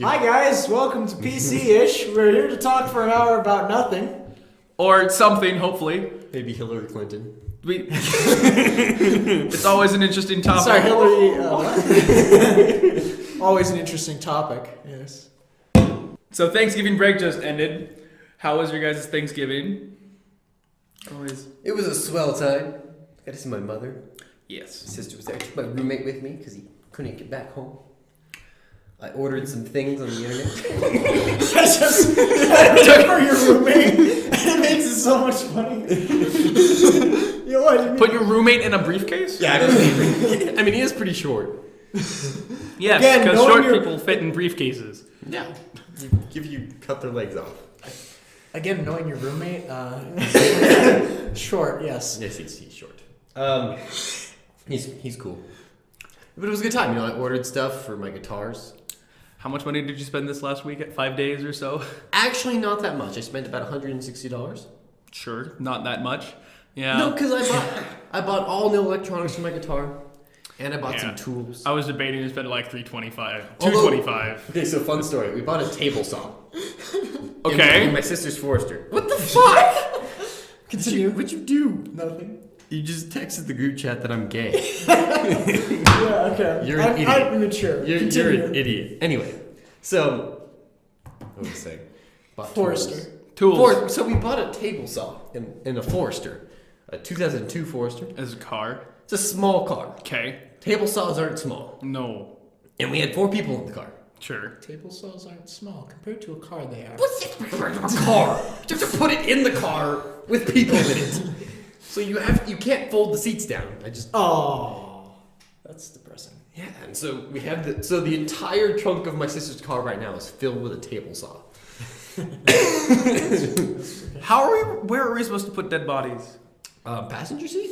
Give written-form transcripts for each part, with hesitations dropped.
Hi guys, welcome to PC-ish. We're here to talk for an hour about nothing. Or something, hopefully. Maybe Hillary Clinton. It's always an interesting topic. Sorry, Hillary. Always an interesting topic, yes. So Thanksgiving break just ended. How was your guys' Thanksgiving? It was a swell time. Got to see my mother. Yes. My sister was there. I took my roommate with me because he couldn't get back home. I ordered some things on the internet. I took for your roommate. It makes it so much funny. You know what? Put your roommate in a briefcase? Yeah, I mean, he is pretty short. Yes, Again, because knowing short your- people fit in briefcases. Yeah. If you cut their legs off. Again, knowing your roommate, short, yes. Yes, he's short. He's cool. But it was a good time. You know, I ordered stuff for my guitars. How much money did you spend this last week? 5 days or so? Actually, not that much. I spent about $160. Sure, not that much. Yeah. No, because I bought all new electronics for my guitar, and I bought some tools. I was debating to spend like $325. Although- $225. Okay, so fun story. We bought a table saw. Okay. In my sister's Forester. What the fuck? Continue. What'd you do? Nothing. You just texted the group chat that I'm gay. Yeah, okay. You're an idiot. I'm mature. You're an idiot. Anyway, so what was I saying? Bought Forester. Tools. So we bought a table saw in a Forester, a 2002 Forester. As a car. It's a small car. Okay. Table saws aren't small, No. and we had 4 people in the car. Sure. Table saws aren't small. Compared to a car, they are. What's it compared to a car? You have to put it in the car with people in it. So you can't fold the seats down. Oh, that's depressing. Yeah, and so we have the entire trunk of my sister's car right now is filled with a table saw. Where are we supposed to put dead bodies? Passenger seat?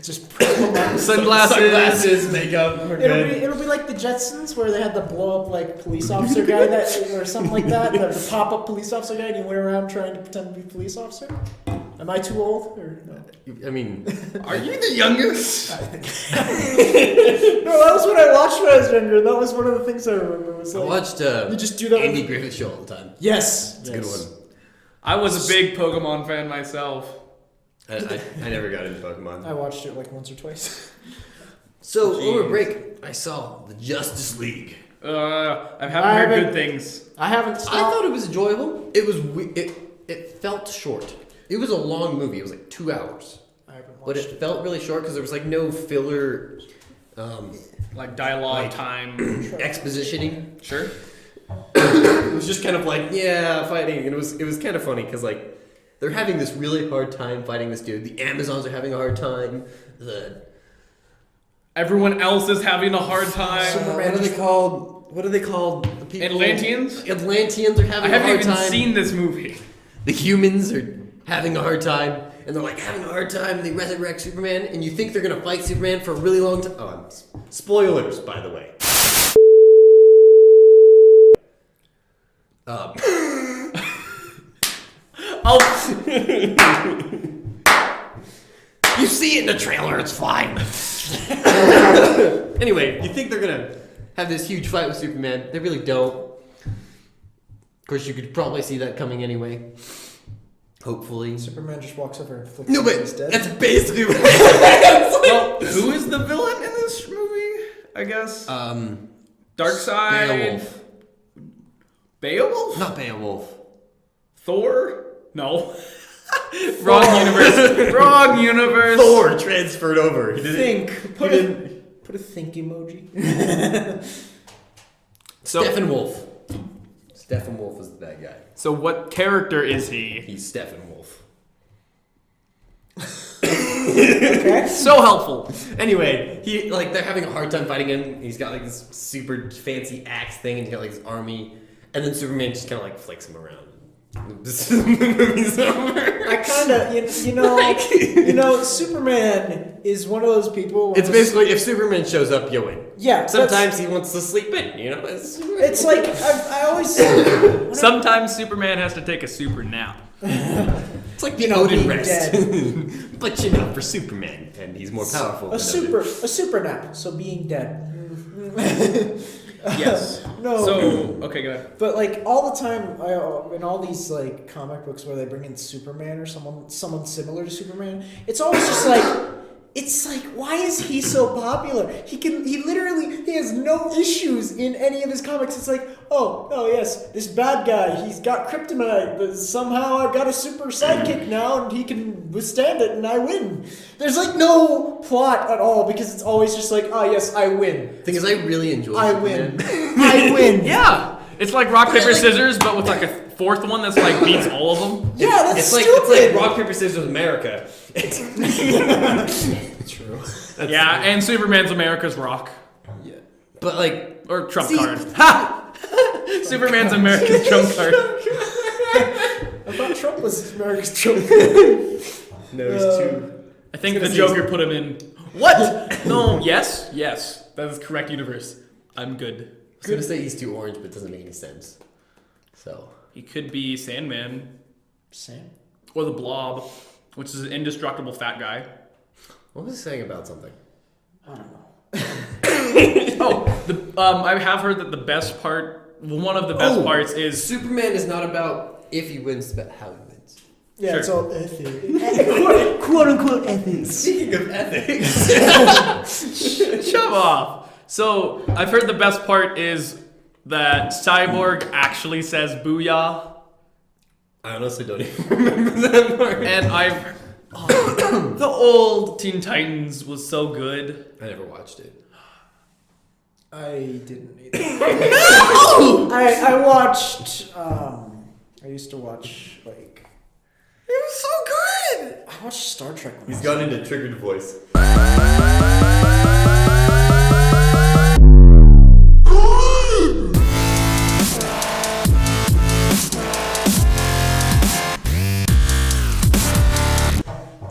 Just put them on. Sunglasses, makeup. We're good. It'll be like the Jetsons where they had the blow up like police officer guy or something like that. The pop up police officer guy, and you went around trying to pretend to be a police officer. Am I too old or no? I mean, Are you the youngest? No, that was what I watched when I was younger. That was one of the things I remember. Was I like, watched you just do that. Andy Griffith show all the time. Yes, It's a good one. I was a big Pokemon fan myself. I never got into Pokemon. I watched it like once or twice. So Jeez. over break, I saw the Justice League. I haven't heard good things. I haven't I stopped. thought it was enjoyable. It felt short. It was a long movie. It was like 2 hours. I haven't watched But it felt really short because there was like no filler Like dialogue Like- time. expositioning. Sure. It was just kind of like, yeah, fighting. And it was kind of funny because like they're having this really hard time fighting this dude. The Amazons are having a hard time. Everyone else is having a hard time. Superman. What are they called? What are they called? The people. Atlanteans? Atlanteans are having I a haven't hard even time. seen this movie. The humans are having a hard time, and they're like having a hard time. And they resurrect Superman, and you think they're gonna fight Superman for a really long time. Oh, spoilers, by the way. You see it in the trailer, it's fine. Anyway, you think they're gonna have this huge fight with Superman. They really don't. Of course, you could probably see that coming anyway. Hopefully. Superman just walks over and flicks No, him but and he's dead. that's basically what it's like. Well, who is the villain in this movie? I guess. Darkseid. Beowulf. Beowulf? Not Beowulf. Thor? No. Wrong universe. Wrong universe. Thor transferred over. He didn't. Think. Put a think emoji. So, Steppenwolf. Steppenwolf is the bad guy. so what character is he? He's Steppenwolf. Okay. So helpful. Anyway, they're having a hard time fighting him. He's got like this super fancy axe thing, and he's got like his army, and then Superman just kind of like flicks him around. This movie's over. I kind of, you know, Superman is one of those people. It's basically if Superman shows up, you win. Yeah. Sometimes he wants to sleep in. You know. It's like I always. Sometimes Superman has to take a super nap. It's like the know, Odin being rest. But for Superman, and he's more powerful. A than Odin. super nap. So being dead. Yes. No. So okay, go ahead. But like all the time, in all these like comic books where they bring in Superman or someone similar to Superman, it's always just like, it's like, why is he so popular? He has no issues in any of his comics. It's like, oh yes, this bad guy, he's got kryptonite, but somehow I've got a super sidekick now and he can withstand it and I win. There's like no plot at all because it's always just like, yes, I win. Thing is, I really enjoy Superman. Superman. I win. Yeah, it's like rock paper scissors, but with like a fourth one that's like beats all of them. Yeah, that's It's stupid. like rock paper scissors America. True. Yeah, and Superman's America's Rock. Yeah, but like, Or Trump card. Ha! Superman's America's Trump card. I thought Trump was America's Trump. no, he's two. I think the Joker put him in. What? No, yes. That is correct universe. I'm good. I was gonna say he's too orange, but it doesn't make any sense. So He could be Sandman. Sam? Or the Blob, which is an indestructible fat guy. what was he saying about something? I don't know. I have heard that the best part, one of the best parts is Superman is not about if he wins, but how he wins. Yeah, Sure. it's all ethics. quote unquote ethics. Speaking of ethics, shove off. So I've heard the best part is that Cyborg actually says "booyah," I honestly don't even remember that part. and the old Teen Titans was so good. I never watched it. I didn't either. I watched. I used to watch like. It was so good. I watched Star Trek. When He's I was gone into triggered voice.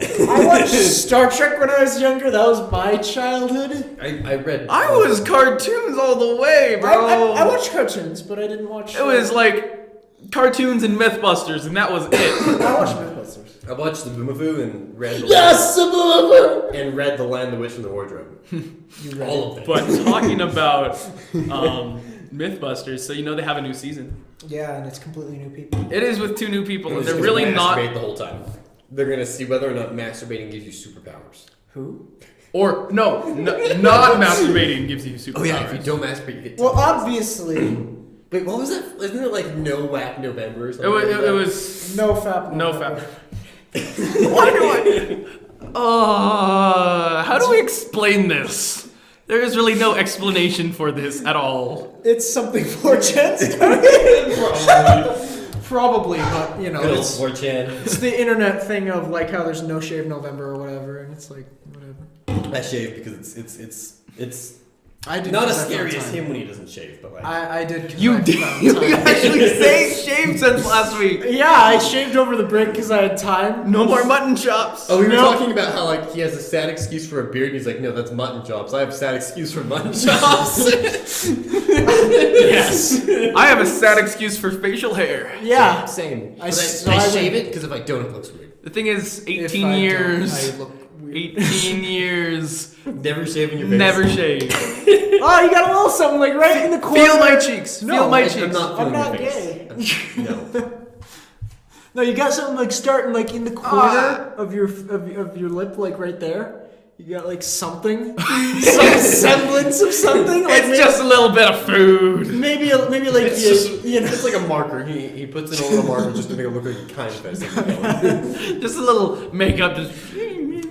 I watched Star Trek when I was younger. That was my childhood. I read. I was cartoons all the way, bro. I watched cartoons, but I didn't watch. It was like cartoons and Mythbusters, and that was it. I watched Mythbusters. I watched the Boomafoo and read the Yes, the Boomer. and read The Lion, the Witch, and the Wardrobe. You read All it. of them. But talking about Mythbusters, so you know they have a new season. Yeah, and it's completely new people. It is with 2 new people, and It's they're just really masturbate not. the whole time. They're gonna see whether or not masturbating gives you superpowers. Who? Or no, not masturbating gives you superpowers. Oh yeah, if you don't masturbate, you get. Well, obviously, Wait, what was that? Isn't it like No Whack November or something? It was no fap. no fap. Why do I? How do we explain this? There is really no explanation for this at all. It's something 4chan started. Probably, but you know, Good old it's 4chan. the internet thing of like how there's no shave November or whatever, and it's like whatever. I shave because it's I did not as scary as him when he doesn't shave, but like I did. 'cause You I did. found You time. actually say shaved since last week. Yeah, I shaved over the break because I had time. No more mutton chops. Oh, we were No. talking about how like he has a sad excuse for a beard, and he's like, no, that's mutton chops. I have a sad excuse for mutton chops. Yes. I have a sad excuse for facial hair. Yeah. Same. I But so I I shave went- it because if I don't, it looks weird. The thing is, If 18 I don't, years. I look weird. 18 years. Never shaving your face. Never shave. Oh, you got a little something like right in the corner. Feel my cheeks. No, Feel my I'm cheeks. I'm not feeling not your face. No. No, you got something like starting like in the corner of your lip, like right there. You got like something, some semblance of something. Like It's just a little bit of food. maybe like It's you, just, you know. it's like a marker. He puts in a little marker just to make it look like he kind of has something going. Just a little makeup. Just.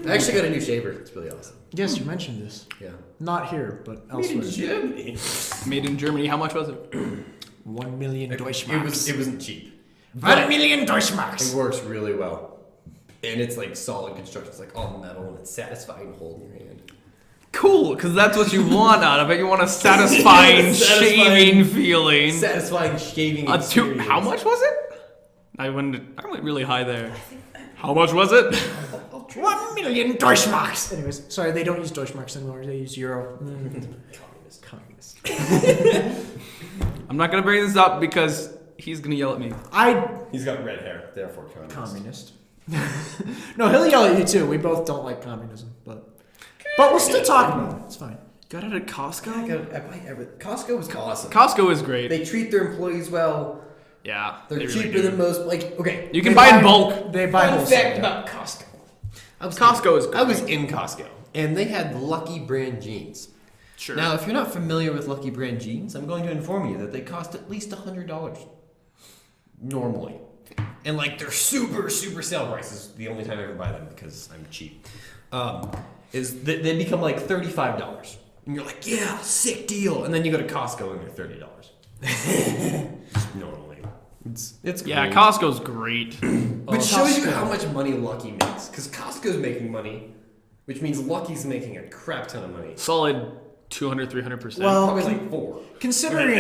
I actually got a new shaver. It's really awesome. Yes, you mentioned this. Yeah. Not here, but elsewhere. Germany. Made in Germany. How much was it? 1 million It Deutschmarks. wasn't cheap. 1 million It Deutschmarks. works really well. And it's like solid construction. It's like all metal and it's satisfying to hold in your hand. Cool, because that's what you want out of it. You want a satisfying, Satisfying- shaving feeling. Satisfying shaving experience. How much was it? I went really high there. How much was it? 1 million Deutschmarks. Anyways, sorry, they don't use Deutschmarks anymore. They use Euro. Communist. I'm not gonna bring this up because he's gonna yell at me. He's got red hair, therefore Communist. No, he'll yell at you too. We both don't like communism, but we'll still talk about it. It's fine. Got it at Costco? I buy everything. Costco was awesome. Costco is great. They treat their employees well. Yeah. They're they really cheaper do. than most. Like, okay. You can buy in bulk. They buy Fun wholesale. fact about Costco. Costco is great. I was in Costco, and they had Lucky Brand jeans. Sure. Now, if you're not familiar with Lucky Brand jeans, I'm going to inform you that they cost at least $100 normally. And like they're super sale prices. The only time I ever buy them because I'm cheap. Is that they become like $35, and you're like, yeah, sick deal. And then you go to Costco and they're $30. Normally, it's great. Yeah, Costco's great. Which shows you Costco. how much money Lucky makes, because Costco's making money, which means Lucky's making a crap ton of money. Solid 200-300%. Well, Probably like 4. Considering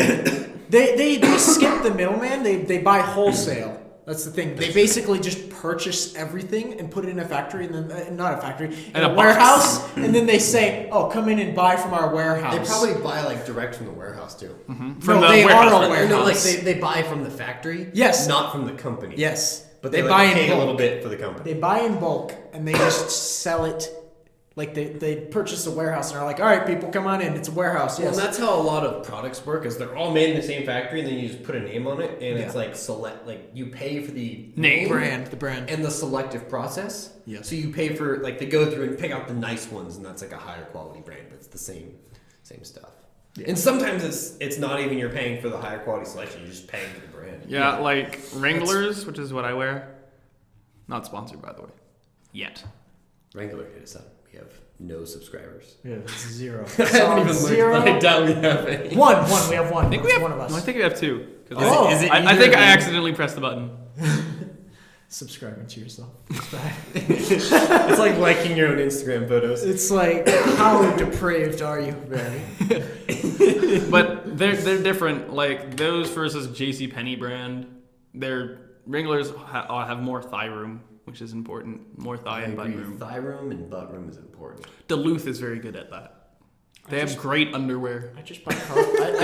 they skip the middleman, they buy wholesale. That's the thing. They basically just purchase everything and put it in a factory, and then not a factory, in a a box. warehouse, and then they say, "Oh, come in and buy from our warehouse." They probably buy like direct from the warehouse too. from no, the they warehouse. are a No, like warehouse. they buy from the factory. Yes. Not from the company. Yes, But they they buy like, in pay a bulk. little bit for the company. They buy in bulk and they just sell it. Like they purchase a warehouse and are like, "All right, people, come on in. It's a warehouse." Well, Yes. and that's how a lot of products work. Is they're all made in the same factory, and then you just put a name on it, and it's Yeah. like select. Like you pay for the Name. the brand. and the selective process. Yes. So you pay for like they go through and pick out the nice ones, and that's like a higher quality brand, but it's the same stuff. Yeah. And sometimes it's not even you're paying for the higher quality selection; you're just paying for the brand. Yeah, like Wranglers, which is what I wear. Not sponsored, by the way. Yet. Wrangler hit us up. We have no subscribers. Yeah, it's zero. I haven't even Zero. looked, but I doubt we have any. One. We have one. I think we have one of us. No, I think we have 2. 'Cause Oh. Is it I either think of I you? accidentally pressed the button. Subscribing to yourself. It's like liking your own Instagram photos. It's like, how depraved are you, Barry? But they're different. Like those versus JCPenney brand, their Wranglers have more thigh room, which is important. More thigh and butt room. Thigh room and butt room is important. Duluth is very good at that. They have great underwear. I just buy carpet.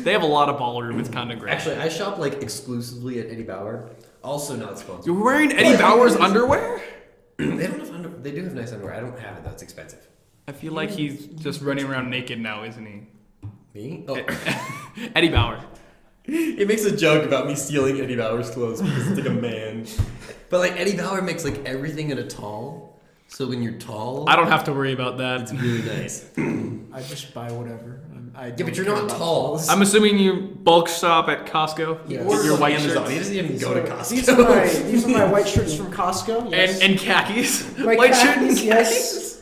They have a lot of ball room. It's kind of great. Actually, I shop like exclusively at Eddie Bauer. Also not sponsored. You're wearing Eddie Bauer's underwear? They don't have They do have nice underwear. I don't have it. That's expensive. I feel like he's just running around naked now, isn't he? Me? Oh. Eddie Bauer. He makes a joke about me stealing Eddie Bauer's clothes because it's like a man. But like Eddie Bauer makes like everything in a tall. So when you're tall, I don't have to worry about that. it's really nice. I just buy whatever. I Yeah, don't but you're care not about tall. clothes. I'm assuming you bulk shop at Costco. Yeah. Or Get your white Amazon. shirts. He doesn't even go to Costco. These are my white shirts from Costco. Yes. And khakis. My White shirt and khakis, khakis. yes.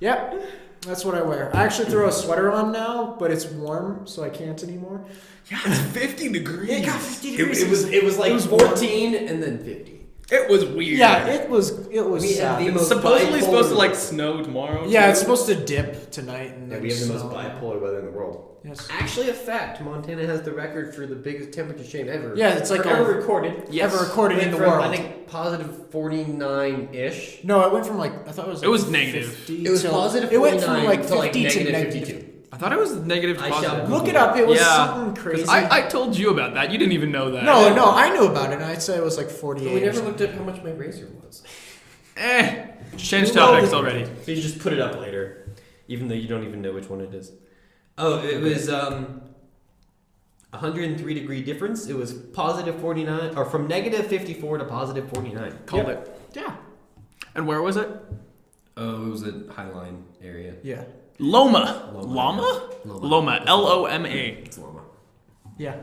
Yep. That's what I wear. I actually throw a sweater on now, but it's warm, so I can't anymore. Yeah, it's 50 degrees. It got 50 degrees. It was like It was 14 and then 50. It was weird. Yeah, it was. We had sad. the most Supposedly bipolar- supposed to like snow tomorrow. Yeah, too. it's supposed to dip tonight and Yeah, then we have the most snow. bipolar weather in the world. Yes. Actually, a fact: Montana has the record for the biggest temperature change ever. Yeah, it's like ever a- recorded. Yes. Ever recorded Went in the from, world. I think positive 49-ish. No, it went from like I thought it was. Like It was negative. 50 It was till- positive It went 49 from like to like 50 to negative negative 52. I thought it was negative to I positive. shall- Look it up. It was Yeah. something crazy. I told you about that. You didn't even know that. no, I knew about it. and I'd say it was like 48. But we or never something. looked at how much my razor was. Change You topics know already. So you just put it up later, even though you don't even know which one it is. Oh, it was 103 degree difference. It was positive 49, or from negative 54 to positive 49. Called Yep. it. Yeah. And where was it? Oh, it was a Highline area. Yeah. Loma. Loma. Llama? Loma. Loma. Loma. It's Loma. Yeah.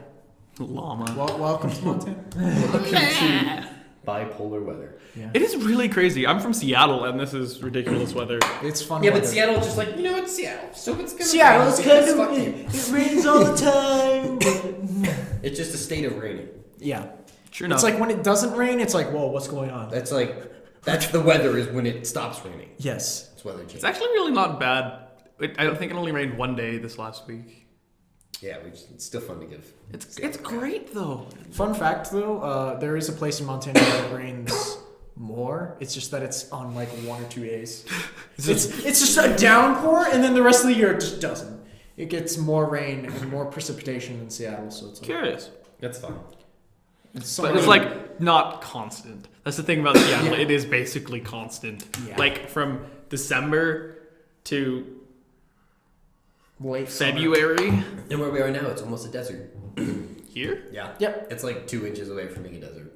Llama. Welcome to Montana. Welcome to bipolar weather. Yeah. It is really crazy. I'm from Seattle, and this is ridiculous weather. It's fun. Yeah, but weather. Seattle's just like, you know, it's Seattle, so it's gonna Seattle rain is because kind of. fuck you. It rains all the time. It's just a state of raining. Yeah. Sure enough. It's like when it doesn't rain, it's like, whoa, what's going on? That's the weather is when it stops raining. Yes. It's weather change. it's actually really not bad. I don't think it only rained one day this last week. Yeah, it's still fun to give. It's great though. Fun fact though, there is a place in Montana where it rains more. It's just that it's on like 1 or 2 days. It's just a downpour, and then the rest of the year it just doesn't. It gets more rain and more precipitation than Seattle, so it's like Curious. That's fun. it's But it's like not constant. That's the thing about Seattle. Yeah. It is basically constant. Yeah. Like from December to Late summer. February And where we are now, it's almost a desert. here. Yeah. Yep. It's like 2 inches away from being a desert.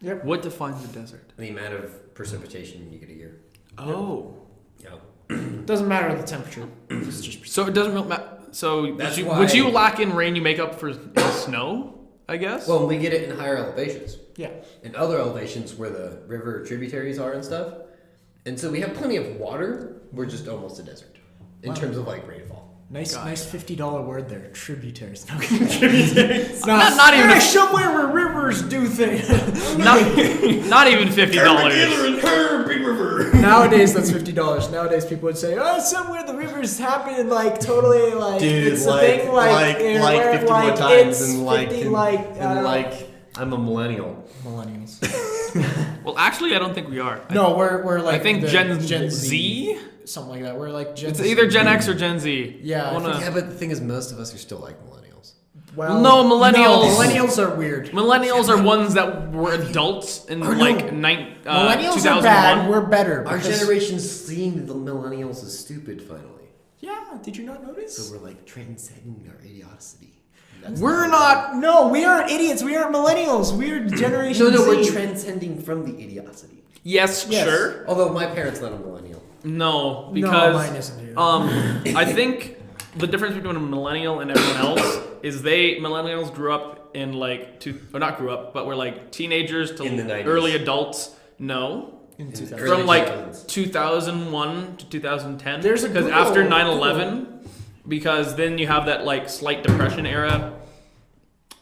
Yep. What defines a desert? The amount of precipitation you get a year. Oh, Yeah. Doesn't matter the temperature. It's just so it doesn't really matter. So That's would you why- lack in rain, you make up for in snow? I guess. Well, we get it in higher elevations. yeah. In other elevations where the river tributaries are and stuff. And so we have plenty of water. We're just almost a desert in Wow. terms of like rainfall. Nice, Gotcha. nice $50 word there. Tributaries. No, tributaries. Not even There's somewhere where rivers do things. not even $50. and her big river. Nowadays, that's $50. Nowadays, people would say, "Oh, somewhere the rivers happen like totally like Dude, it's like, a thing like where, 50 like, more times it's and like 50, and, like I and don't know. like I'm a millennial. Millennials." Well, actually, I don't think we are. No, we're like I think the Gen Z, Z. something like that. We're like Gen It's Z. either Gen X or Gen Z. Yeah, I Wanna- Yeah, but the thing is, most of us are still like millennials. Well, No, millennials. No, millennials are weird. Millennials are ones that were adults in like Millennials 2001. are bad. We're better. Our because- generation's seeing the millennials as stupid finally. Yeah, did you not notice? So we're like transcending our idiocy. We're not. No, we aren't idiots. We aren't millennials. We're Generation No, Z. we're transcending from the idiocy. Yes, Yes. sure. Although my parents not a millennial. No, No, because mine isn't either. I think the difference between a millennial and everyone else is millennials grew up in like or not grew up, but were like teenagers to In the 90s. early adults. No, In 2000. early from like 2000s. 2001 to 2010. There's a because Google- after 9/11, because then you have that like slight depression era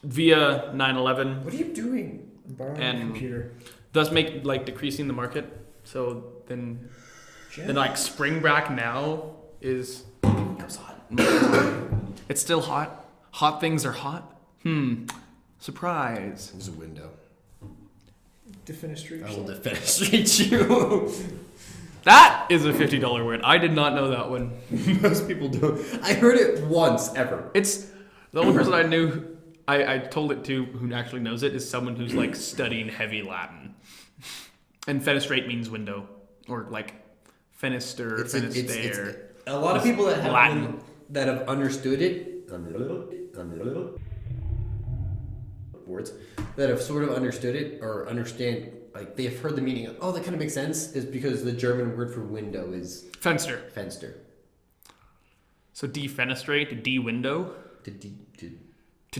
via 9/11, What are you doing? Borrowing a and- computer. thus make like decreasing the market. So then like spring break now is it's still hot. Hot things are hot. Surprise. There's a window. Defenestrate. I will defenestrate you. That is a $50 word. I did not know that one. Most people don't. I heard it once ever. It's the only person I knew. I told it to who actually knows it is someone who's like studying heavy Latin. And fenestrate means window or like fenister, fenister. A lot of people that have Latin. that have understood it. Words that have sort of understood it or understand, like they've heard the meaning of. Oh, that kind of makes sense. Is because the German word for window is Fenster. Fenster. So defenestrate to de-window To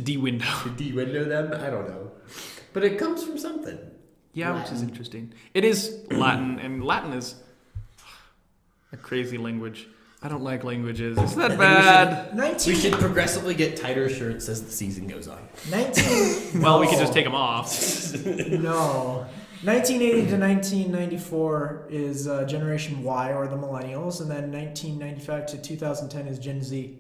de window. window them. I don't know, but it comes from something. Yeah, which is Latin. interesting. It is Latin, and Latin is a crazy language. I don't like languages. It's that bad. 19. We should progressively get tighter shirts as the season goes on. 19. Well, we could just take them off. No. 1980 to 1994 is Generation Y or the Millennials, and then 1995 to 2010 is Gen Z.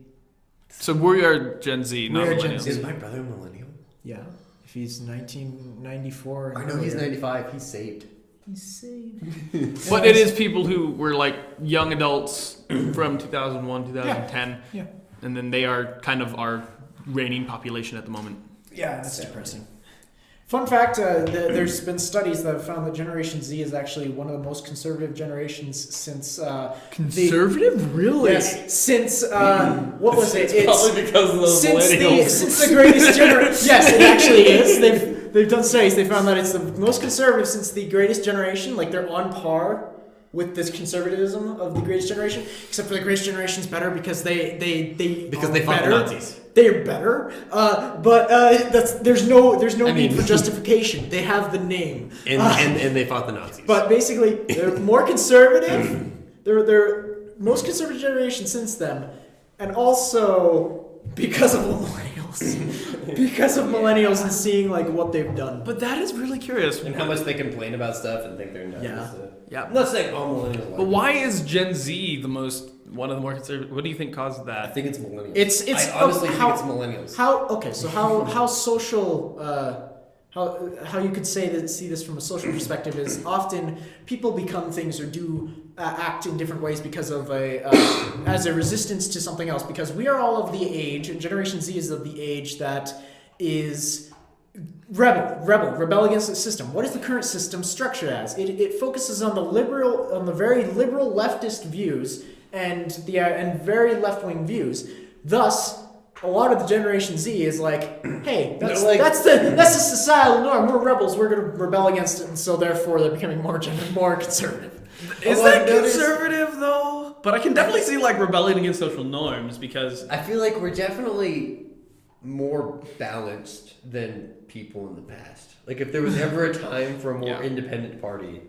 So we are Gen Z, not We are Gen millennials. Z. Is my brother a millennial? Yeah. If he's 1994. and I know he's earlier. 95. He's saved. He's saved. But it is people who were like young adults from 2001, 2010, Yeah. and then they are kind of our reigning population at the moment. Yeah, that's depressing. Fun fact, there's been studies that have found that Generation Z is actually one of the most conservative generations since... Conservative? Really? Yes, since... what was it? Probably because of those millennials. Since the greatest generation... Yes, it actually is. They've done studies. They found that it's the most conservative since the greatest generation. Like, they're on par with this conservatism of the greatest generation, except for the greatest generation's better because they fought the Nazis. They're better, but there's no need for justification. They have the name, And they fought the Nazis. but basically they're more conservative. they're most conservative generation since them, and also because of millennials, and seeing like what they've done. But that is really curious. and how much they complain about stuff and think they're nuts. Yeah. Yeah. I'm not saying all millennials. But why is Gen Z one of the more conservative? What do you think caused I that? think it's millennials. It's I honestly how- think it's millennials. How social how you could see this from a social perspective is often people become things or do act in different ways because of as a resistance to something else, because we are all of the age, and Generation Z is of the age that is rebel against the system. What is the current system structured as? It focuses on the very liberal leftist views and very left-wing views. Thus, a lot of the Generation Z is like, hey, that's like- the societal norm. We're rebels. We're gonna rebel against it, and so therefore they're becoming more conservative. Is Although that I've noticed- conservative though? But I can definitely see like rebelling against social norms because I feel like we're definitely more balanced than people in the past. Like if there was ever a time for a more Yeah. independent party,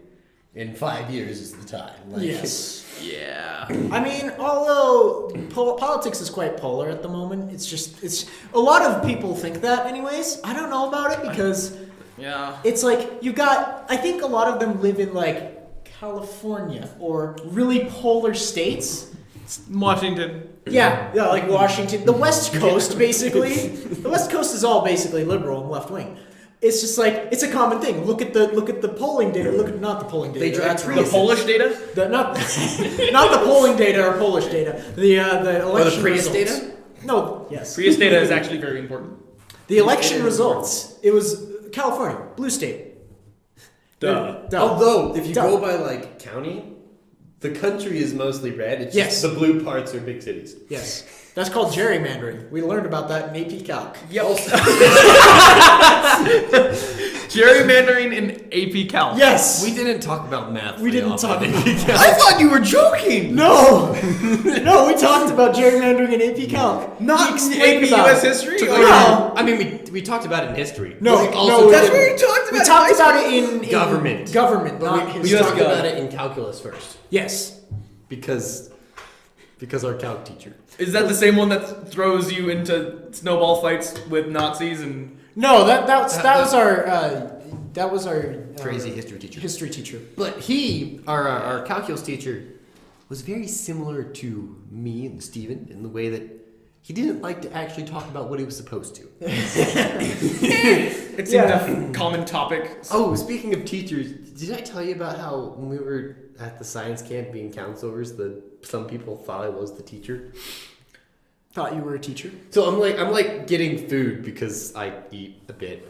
in 5 years is the time. Like, Yes. yeah. I mean, although politics is quite polar at the moment, it's a lot of people think that anyways. I don't know about it because Yeah. it's like I think a lot of them live in like California or really polar states. Washington. Yeah, like Washington, the West Coast basically. The West Coast is all basically liberal and left wing. It's just like it's a common thing. Look at the polling data. Not the polling data. They drive that's The Prius. Polish data? not the polling data or Polish data. The election Prius results. data? No, yes. Prius data is actually very important. The election results. It was California, blue state. Duh. Although, if you Duh. go by like county, the country is mostly red. It's Yes. just the blue parts are big cities. Yes, that's called gerrymandering. We learned about that in AP Calc. Gerrymandering in AP Calc. Yes, We didn't talk about math. we didn't talk about. I thought you were joking. No, no, we talked about gerrymandering in AP Calc. Not We explained AP about US it. history? No. I mean, we talked about it in history. No, Like, no, that's we where didn't. you talked We about talked it. about it in Government. Government, But not we history. talked about it in calculus first Yes. because our calc teacher. Is that the same one that throws you into snowball fights with Nazis and No, that was our Crazy history teacher. History teacher. But our calculus teacher, was very similar to me and Steven in the way that he didn't like to actually talk about what he was supposed to. it seemed a common topic? Oh, speaking of teachers, did I tell you about how when we were at the science camp being counselors, some people thought I was the teacher? Thought you were a teacher. So I'm like getting food because I eat a bit.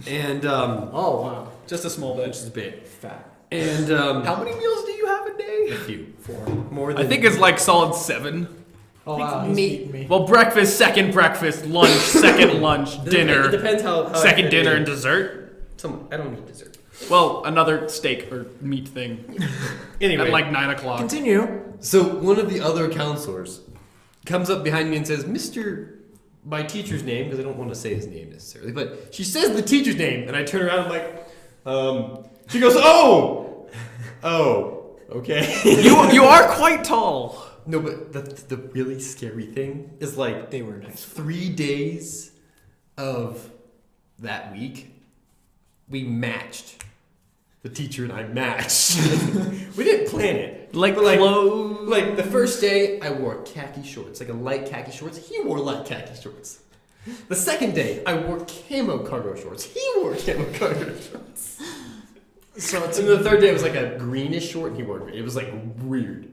And Oh wow, Just a small bit. just a bit. fat. And How many meals do you have a day? a few. 4. More than I think it's like solid 7. Oh wow, he's beating me. Well, breakfast, second breakfast, lunch, second lunch, It dinner, depends how second I fit dinner, in. and dessert. I don't eat dessert. Well, another steak or meat thing Anyway, at like 9 o'clock. Continue. so one of the other counselors comes up behind me and says, my teacher's name, because I don't want to say his name necessarily, but she says the teacher's name, and I turn around and I'm like, she goes, oh, okay. You are quite tall. No, but the really scary thing is like They were nice. 3 days of that week, we matched. The teacher and I matched. We didn't plan it. Like But, clothes. Like the first day, I wore khaki shorts, like a light khaki shorts. He wore light khaki shorts. The second day, I wore camo cargo shorts. He wore camo cargo shorts. So it's And the third day, it was like a greenish short, and he wore it. It was like weird.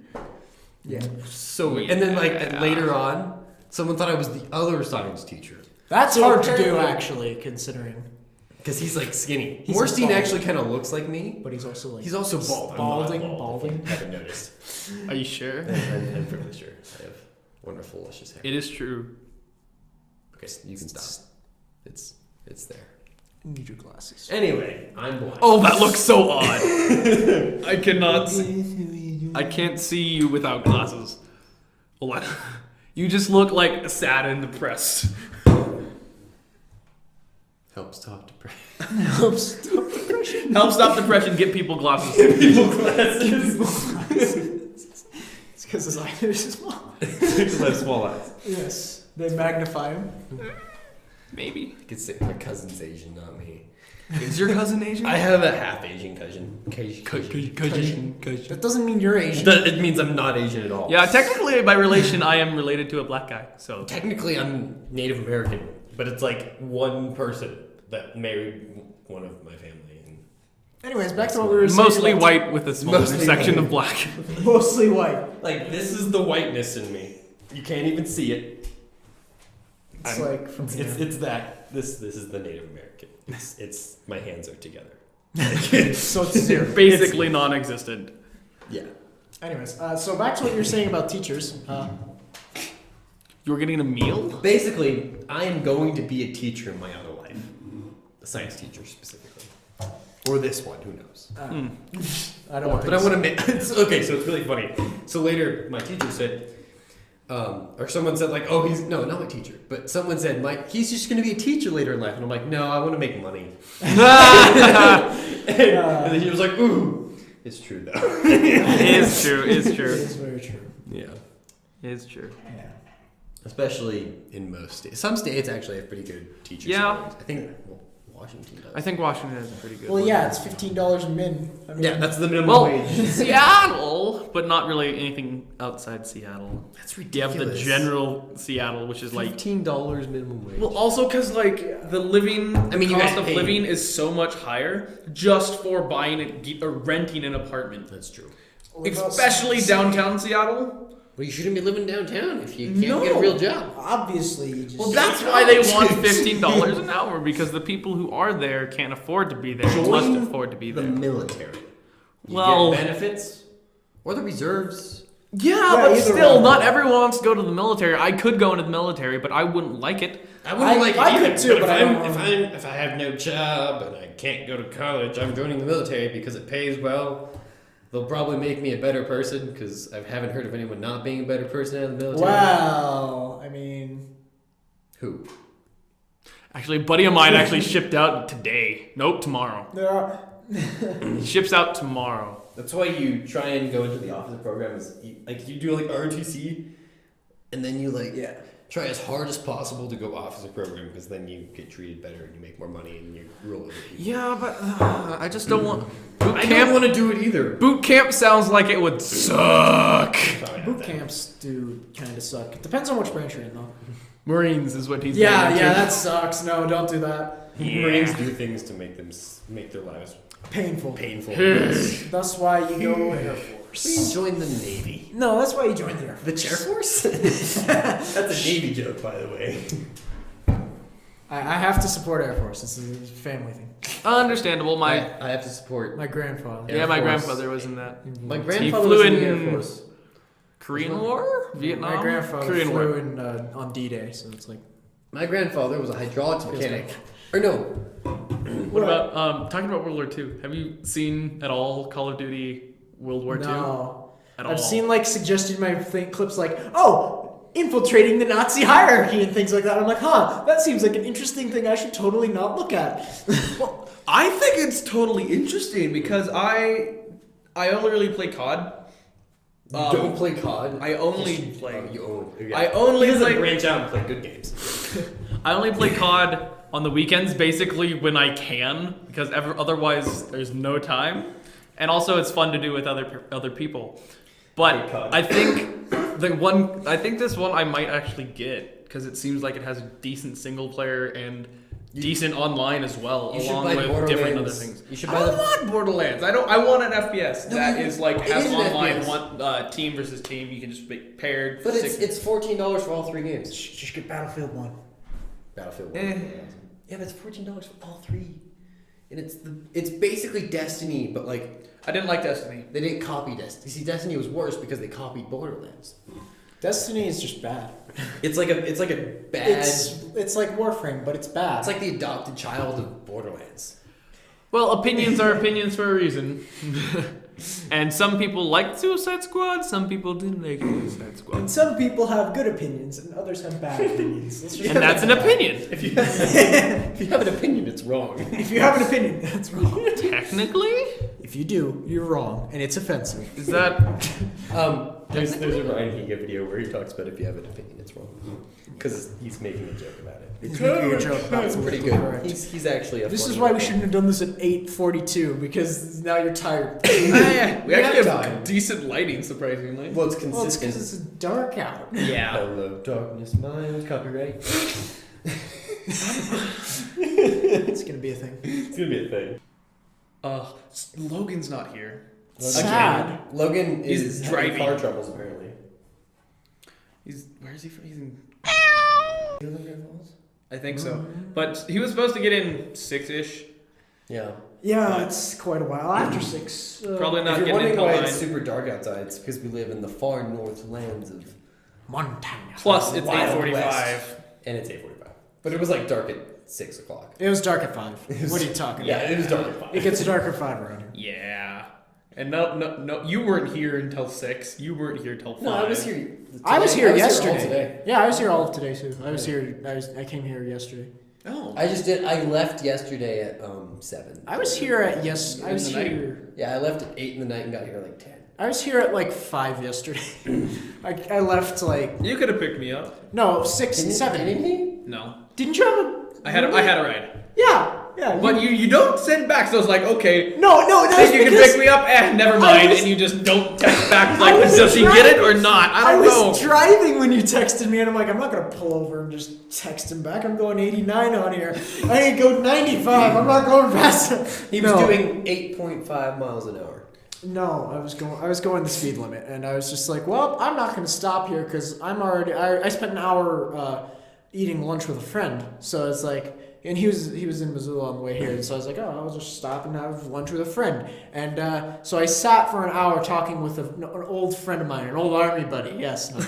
yeah. So weird. And then like later on, someone thought I was the other science teacher. That's So hard to do apparently- actually, considering. Because he's like skinny. He's Morstein bald. actually kind of looks like me. But he's also like He's also bald. I'm not balding, bald. balding. I haven't noticed. Are you sure? I'm fairly sure. I have wonderful, luscious hair. It is true. Okay, you can stop. It's there. You need your glasses. Anyway, I'm blind. Oh, that looks so odd. I cannot. I can't see you without glasses. Hold on. You just look like sad and depressed. Help stop depression. Help stop depression. Get people glasses. It's because his eyes are small. Less small eyes. Yes, they magnify him. Maybe. I could say my cousin's Asian, not me. Is your cousin Asian? I have a half Asian cousin. That doesn't mean you're Asian. It means I'm not Asian at all. Yeah, technically by relation, I am related to a black guy. So Technically, I'm Native American, but it's like one person that married one of my family. And Anyways, back to what we were saying. mostly about- white with a small Mostly intersection white. of black. Mostly white. like this is the whiteness in me. You can't even see it. It's I'm- like from here. It's that. This is the Native American. It's my hands are together. So it's zero. Basically non-existent. Yeah. Anyways, so back to what you were saying about teachers. You're getting a meal? Basically, I am going to be a teacher in my other life. A science teacher specifically. Or this one, who knows? I don't. But I want to make. Okay, so it's really funny. So later, my teacher said, or someone said like, oh, not my teacher, but someone said, he's just going to be a teacher later in life, and I'm like, no, I want to make money. And then he was like, ooh, it's true though. It's true. It's true. It is very true. Yeah, It's true. Yeah. especially in most states. Some states actually have pretty good teacher salaries. I think Washington does. I think Washington has a pretty good. Well, one. yeah, it's $15 a min. I mean, Yeah, that's the minimum Well, wage. Seattle, but not really anything outside Seattle. That's You ridiculous. have the general Seattle, which is like $15 minimum wage. well, also because like the living, you cost guys of pay- living is so much higher just for buying or renting an apartment, That's true. what about especially downtown Seattle. Well, you shouldn't be living downtown if you can't get a real job. Obviously, you just. Well, that's why they want $15 an hour because the people who are there can't afford to be there. Must afford to be the there. military. You Well- get benefits or the reserves. Yeah, but either still, one. not everyone wants to go to the military. I could go into the military, but I wouldn't like it. I wouldn't I- like it I either, could too, but I don't- if I have no job and I can't go to college, I'm joining the military because it pays well. They'll probably make me a better person because I haven't heard of anyone not being a better person out of the military. Well, I mean. Who? Actually, a buddy of mine actually shipped out today. Nope, tomorrow. There are. He ships out tomorrow. That's why you try and go into the officer program. You do like ROTC, and then you Yeah. try as hard as possible to go officer program because then you get treated better and you make more money and you rule over people. Yeah, but I just don't want. Boot I camp. don't want to do it either. Boot camp sounds like it would suck. Boot camps do kind of suck. It depends on which branch you're in, though. Marines is what he's. Yeah, getting yeah, into. that sucks. No, don't do that. Marines do things to make their lives Painful. painful. That's why you go Air Force. Please join the Navy. No, that's why you join the Air Force. The Air Force? That's a Navy joke, by the way. I have to support Air Force. This is a family thing. Understandable. I have to support. My grandfather. Yeah, my Force. grandfather was in that. My He grandfather flew was in the in- Air Force. Korean War, Vietnam. My grandfather Korean flew War. in on D-Day, so it's like. My grandfather was a hydraulics mechanic. bad. Or no. What about talking about World War II? Have you seen at all Call of Duty World War II? No. At all? I've seen like suggested in my clips like, oh, infiltrating the Nazi hierarchy and things like that. I'm like, huh, that seems like an interesting thing I should totally not look at. Well, I think it's totally interesting because I only really play COD. Don't play COD. I only play. You own. I only He doesn't play. branch out and play good games. I only play COD on the weekends, basically when I can, because otherwise there's no time. And also, it's fun to do with other people. But Hey, COD. I think this one I might actually get because it seems like it has a decent single player and decent online as well, You should along buy with different other Borderlands. things. You should I buy don't the- want Borderlands. I want an FPS that is like it has is an online FPS. one team versus team. You can just be paired. But six- it's $14 for all 3 games. Just get Battlefield 1. Battlefield 1. Eh. Yeah, but it's $14 for all 3. And it's basically Destiny, but like I didn't like Destiny. they didn't copy Destiny. See, Destiny was worse because they copied Borderlands. Destiny is just bad. It's like a bad. It's like Warframe, but it's bad. It's like the adopted child of Borderlands. Well, opinions are opinions for a reason. And some people liked Suicide Squad, some people didn't like Suicide Squad. and some people have good opinions, and others have bad opinions. Let's just And that's an opinion. If you have an opinion, it's wrong. If you have an opinion, that's wrong. Technically? If you do, you're wrong, and it's offensive. Is that... There's a Ryan Higa video where he talks about if you have an opinion, it's wrong. Because he's making a joke about it. It's making a joke about It's pretty political good. correct. He's actually a This funny is why we guy. shouldn't have done this at 8:42 because now you're tired. we actually have time. decent lighting, surprisingly. Well, it's Well, it's consistent. because it's dark out. Yeah. Hello, darkness, my copyright. It's gonna be a thing. It's gonna be a thing. Logan's not here. Sad. Logan He's is having driving. car troubles apparently. Where is he from? He's in... You live in Great Falls? I think so. But he was supposed to get in 6-ish. Yeah. Yeah, it's quite a while after 6. Probably If not you're getting wondering into why line. it's super dark outside, it's because we live in the far north lands of Montana. Plus, it's Wild 8:45. And it's 8:45. But it was like dark at 6 o'clock. It was dark at 5. What are you talking Yeah, about? it was dark at 5. It gets dark at 5 around here. Yeah. And no, you weren't here until 6. You weren't here till 5. No, I was here. Today. I was here all yesterday. today. Yeah, I was here all of today too. I was here. I came here yesterday. Oh. I left yesterday at 7. I was here at I was In the here. Yeah, I left at 8 in the night and got here at like 10. I was here at like 5 yesterday. I left like You could have picked me up. no 6 and 7. Anything? No. Didn't you have a? I had a ride. Yeah. But you don't send back, so I was like, okay. No. That Think was you can because pick me up? Never mind. was- And you just don't text back I like, was does she get it or driving. not? I I don't was know. driving when you texted me, and I'm like, I'm not gonna pull over and just text him back. I'm going 89 on here. I ain't go 95. I'm not going fast. He was doing 8.5 miles an hour. No, I was going the speed limit, and I was just like, well, I'm not gonna stop here because I spent an hour eating lunch with a friend, so it's like. And he was in Missoula on the way here, and so I was like, oh, I'll just stop and have lunch with a friend. And so I sat for an hour talking with an old friend of mine, an old army buddy. Yes. No.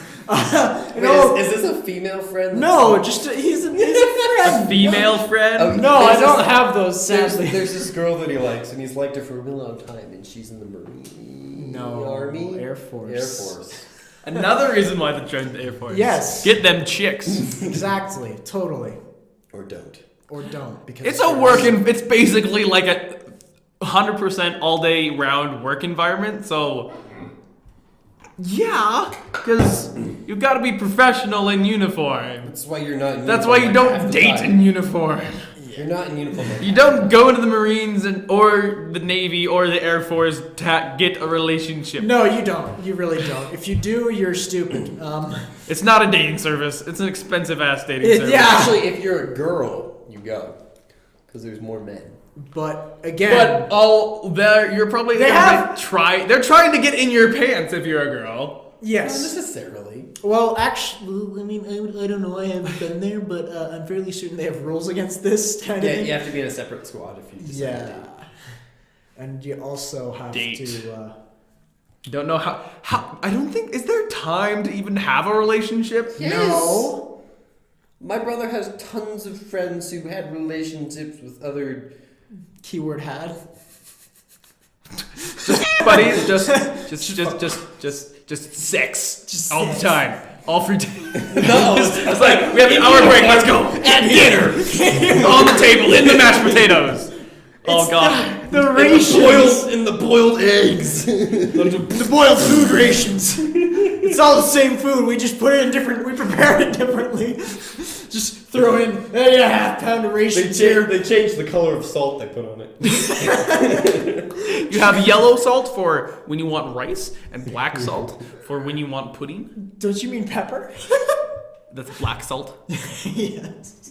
Wait, is this a female friend? No, just he's a friend. Female friend? Oh, No, I there's don't this- have those. Sadly, There's this girl that he likes, and he's liked her for a really long time, and she's in the Marine Army? Air Force. Air Force. Another reason why the joined the Air Force. Yes. Get them chicks. Exactly, totally, Or don't. or don't because It's a working. It's basically like a 100% all day round work environment. So, yeah, because you got to be professional in uniform. That's why you're not in That's uniform why you like don't half the date time. in uniform. You're not in uniform. Like You don't go into the Marines or the Navy or the Air Force to get a relationship. No, you don't. You really don't. If you do, you're stupid. It's not a dating service. It's an expensive ass dating service. yeah. Actually, if you're a girl, you go. Because there's more men. But again, But you're probably They have- They're trying to get in your pants if you're a girl. Not yes. necessarily. Well, actually, I mean, I don't know. I haven't been there, but I'm fairly certain they have rules against this kind of Yeah, thing. you have to be in a separate squad if you decide to Yeah. And you also have Date. to. Don't know how. I don't think. Is there time to even have a relationship? Yes. No. My brother has tons of friends who had relationships with other... Keyword had. Buddies, just sex. Just all sex. the time. All free time. No, It's like, we have an hour break, let's go. And dinner. On the table, in the mashed potatoes. Oh, God. The rations. in the boiled eggs. The boiled food rations. It's all the same food. We just put it in different. We prepare it differently. Just throw in a half pound of rations here. They changed the color of salt they put on it. You have yellow salt for when you want rice, and black salt for when you want pudding. Don't you mean pepper? That's black salt. Yes.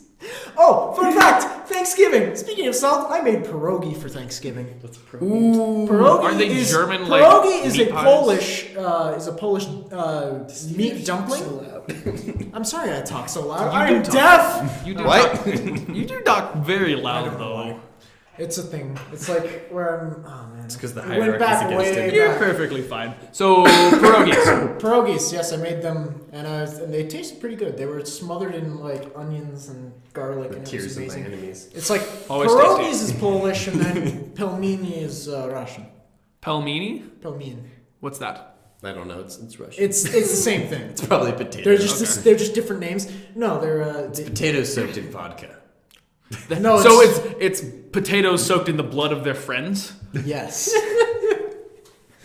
Oh, fun fact! Thanksgiving. Speaking of salt, I made pierogi for Thanksgiving. What's Ooh. Pierogi Are they is, German, like, pierogi is meat a pies? Polish meat dumpling. So loud. I'm sorry I talk so loud. You I'm do deaf. You do What? talk, you do talk very I loud, don't know though. why. It's a thing. It's like where I'm. Oh man. It's 'cause the We went hierarchy's back against way it. You're back. perfectly fine. So, pierogies. Pierogies, yes, I made them, and they tasted pretty good. They were smothered in like onions and garlic, and it was Tears of my amazing. enemies. It's like Always pierogies tasty. is Polish, and then pelmeni is Russian. Pelmeni? Pelmeni. What's that? I don't know. It's Russian. It's the same thing. It's probably potatoes. They're just Okay. they're just different names. No, they're potatoes soaked in vodka. no. So it's potatoes soaked in the blood of their friends? yes.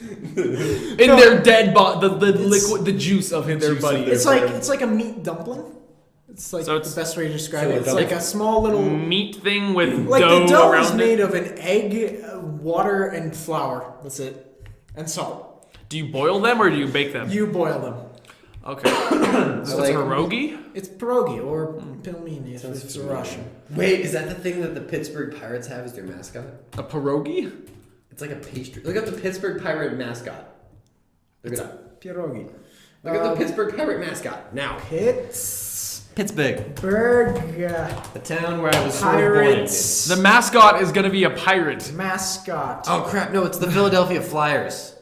In their dead body, the liquid, the juice of their juice of buddy. their- It's like a meat dumpling. It's like So it's- the best way to describe so it. it's It's like a small little meat thing with like dough, the dough is around made it. of an egg, water, and flour. That's it, and salt. Do you boil them or do you bake them? You boil them. Okay. So it's like- pierogi? It's pierogi or pelmeni if Sounds it's familiar. Russian. Wait, is that the thing that the Pittsburgh Pirates have as their mascot? A pierogi? It's like a pastry. Look up the Pittsburgh Pirate mascot. Look it up. Pierogi. Look at the Pittsburgh Pirate mascot now. Pittsburgh. Pittsburgh, the town where I was sort of born Pirates. The mascot is gonna be a pirate. Mascot. in. Oh crap! No, it's the Philadelphia Flyers.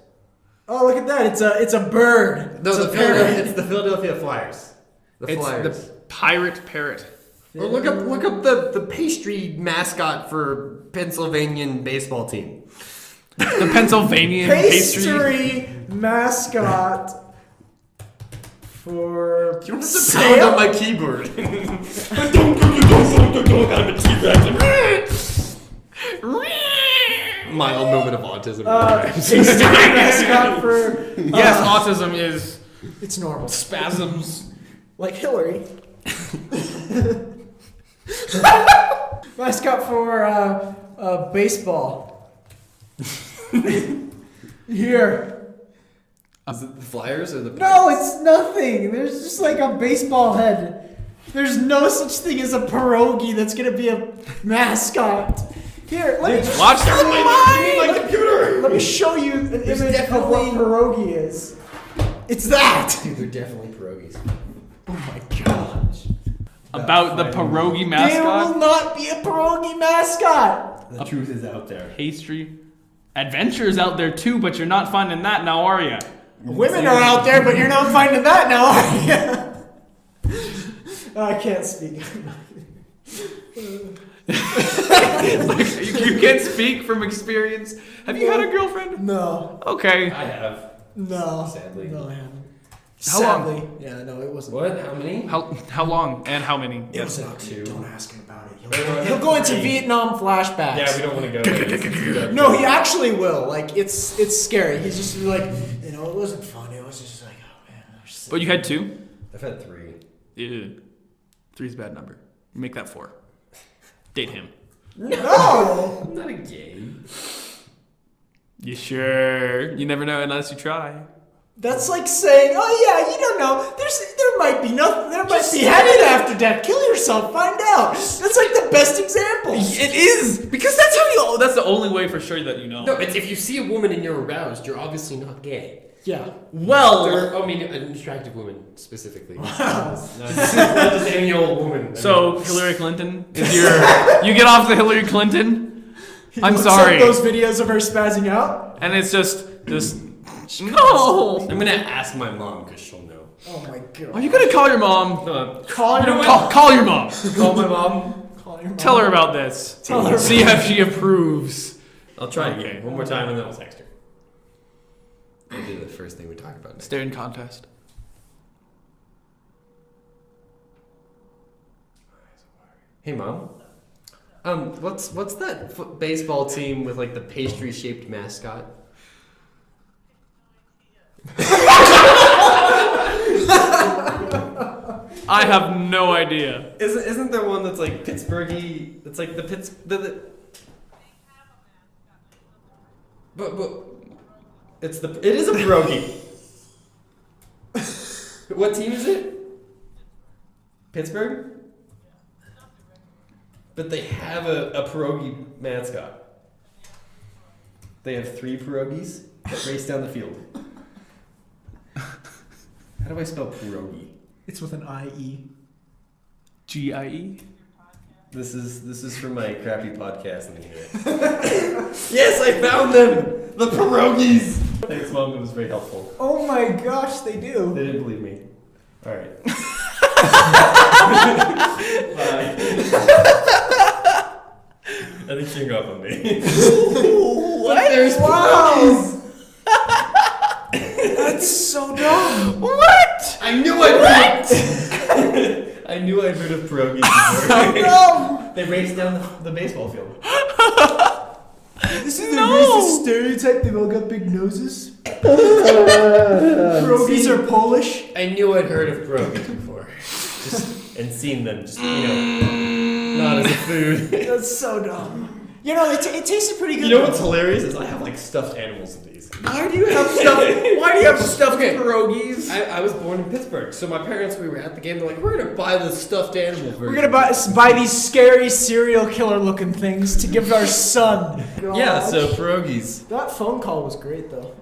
Oh, look at that! It's a bird. No, it's it's the Philadelphia Flyers. The It's Flyers. the pirate parrot. Or look up the pastry mascot for Pennsylvania baseball team. The Pennsylvania pastry. pastry mascot for You don't have to pound on my keyboard. Mild moment of autism. pastry mascot for Yes, autism is it's normal. spasms. Like Hillary. Mascot for baseball. Here. Is it the Flyers or the No, it's nothing. There's just like a baseball head. There's no such thing as a pierogi that's gonna be a mascot. Here, let me just Watch my computer? let me show you an There's image of what definitely- pierogi is. It's that. Dude, they're definitely pierogies. Oh my gosh. About the pierogi There will mascot. not be a pierogi mascot. The truth is out there. Pastry. Adventures out there too, but you're not finding that now, are you? Women are out there, but you're not finding that now, are you? I can't speak. You can't speak from experience. Have you had a girlfriend? No. Okay. I have. No. Sadly. No, I haven't. How long? Sadly. Yeah, no, it wasn't. What? How many? How long and how many? It was not two. Don't ask him about it. He'll go into Vietnam flashbacks. Yeah, we don't want to go there. No, he actually will. Like, it's scary. He's just like, it wasn't fun. It was just like, oh man. But you had 2? I've had 3. Ew. 3's a bad number. Make that 4. Date him. No. I'm not a gay. You sure? You never know unless you try. That's like saying, oh yeah, you don't know. There might be nothing. There might be heaven after death. Kill yourself. Find out. That's like the best example. It is because that's how you. That's the only way for sure that you know. No, it's if you see a woman and you're aroused, you're obviously not gay. Yeah. Well, I mean, an attractive woman specifically. Not just any old woman. so Hillary Clinton is your. You get off the Hillary Clinton. I'm Looks sorry. up those videos of her spazzing out. And it's just no. I'm gonna ask my mom because she'll know. Oh my god. Are you gonna call your mom? Call your Call, call your mom. Call my mom. Call your mom. Tell her about this. Tell her. See if she approves. I'll try Okay. again. One more time and then I'll text her. I'll do the first thing we talk about next. Staring contest. Hey mom. What's that baseball team with like the pastry shaped mascot? I have no idea. Isn't there one that's like Pittsburghy? It's like the But it is a pierogi. What team is it? Pittsburgh? But they have a pierogi mascot. They have 3 pierogis that race down the field. How do I spell pierogi? It's with an IE. GIE. This is for my crappy podcast on the internet. Yes, I found them! The pierogis! Thanks, Mom. It was very helpful. Oh my gosh, they do. They didn't believe me. Alright. Bye. I think she hung up on me. What? There's Wow. That's so dumb. What? I knew I'd heard I knew I'd heard of pierogies before. Dumb. They race down the baseball field. This is a racist stereotype. They've all got big noses. Pierogies are Polish. I knew I'd heard of pierogies before. And seen them, not as a food. That's so dumb. It tasted pretty good. You know what's hilarious is I have like stuffed animals in these. Why do you have stuffed pierogies? I was born in Pittsburgh, so my parents, we were at the game, they're like, we're gonna buy the stuffed animal version. We're gonna buy these scary serial killer looking things to give our son. Yeah, so pierogies. That phone call was great though.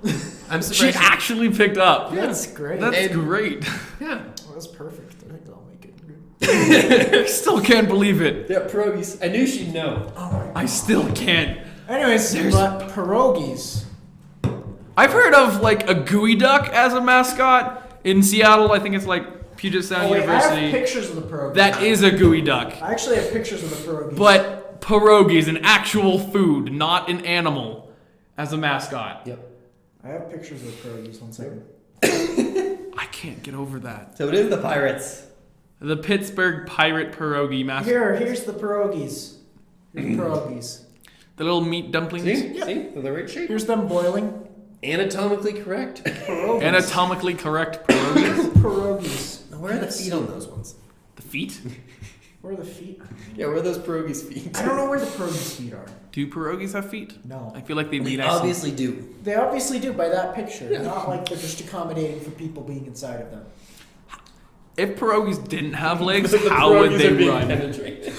I'm She surprised. actually picked up. That's great. That's great. Yeah. Oh, that's perfect. I think I'll make it good. I still can't believe it. Yeah, pierogies. I knew she'd know. Oh my I still can't. Anyways, but pierogies. I've heard of like a gooey duck as a mascot in Seattle. I think it's like Puget Sound I University. have pictures of the pierogies. That is a gooey duck. I actually have pictures of the pierogies. But pierogi is an actual food, not an animal, as a mascot. Yep. I have pictures of the pierogies. 1 second. I can't get over that. So it is the Pirates. The Pittsburgh Pirate pierogi mascot. Here's the pierogies. Here's the pierogies. The little meat dumplings. See? Yep. See? They're the right shape. Here's them boiling. Anatomically correct. Pierogies. Anatomically correct pierogies. Pierogies. Where are the feet on those ones? The feet? Where are the feet? Yeah, where are those pierogies' feet? I don't know where the pierogies' feet are. Do pierogies have feet? No. I feel like they They lead obviously do. They obviously do by that picture. Not like they're just accommodating for people being inside of them. If pierogies didn't have legs, The how would pierogies they are being run? penetrated.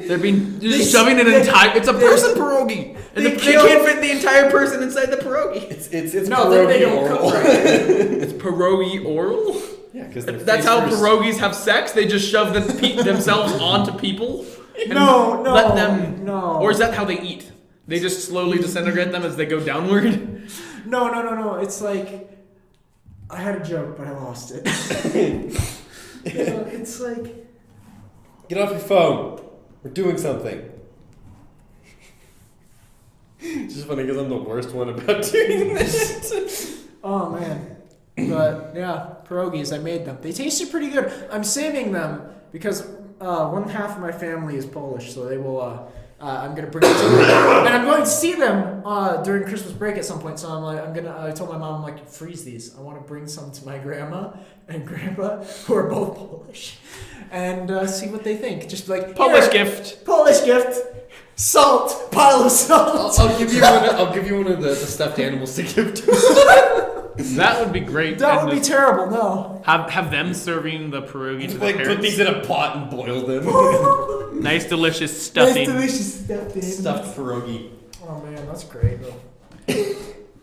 They're being just shoving an entire. It's a person pierogi, and they can't fit the entire person inside the pierogi. It's No, they pierogi don't oral. cook right. It's pierogi oral. Yeah, because That's how pierogies have sex. They just shove themselves onto people. And No, let them. no. Or is that how they eat? They just slowly disintegrate them as they go downward. No. It's like I had a joke, but I lost it. It's like Get off your phone. We're doing something. It's just funny because I'm the worst one about doing this. oh man. But yeah, pierogies. I made them. They tasted pretty good. I'm saving them because one half of my family is Polish, so they will. I'm gonna bring it to them, and I'm going to see them during Christmas break at some point. So I told my mom, I'm like, freeze these. I want to bring some to my grandma and grandpa, who are both Polish, and see what they think. Just like Polish "Here, gift. Polish gift, salt, pile of salt. I'll give you one of the stuffed animals to give to. That would be great. That And would be just terrible. No. have them serving the pierogi to the Like put parents. these in a pot and boil them. Nice, delicious stuffing. Nice, delicious stuffed animals. Stuffed pierogi. Oh man, that's great though.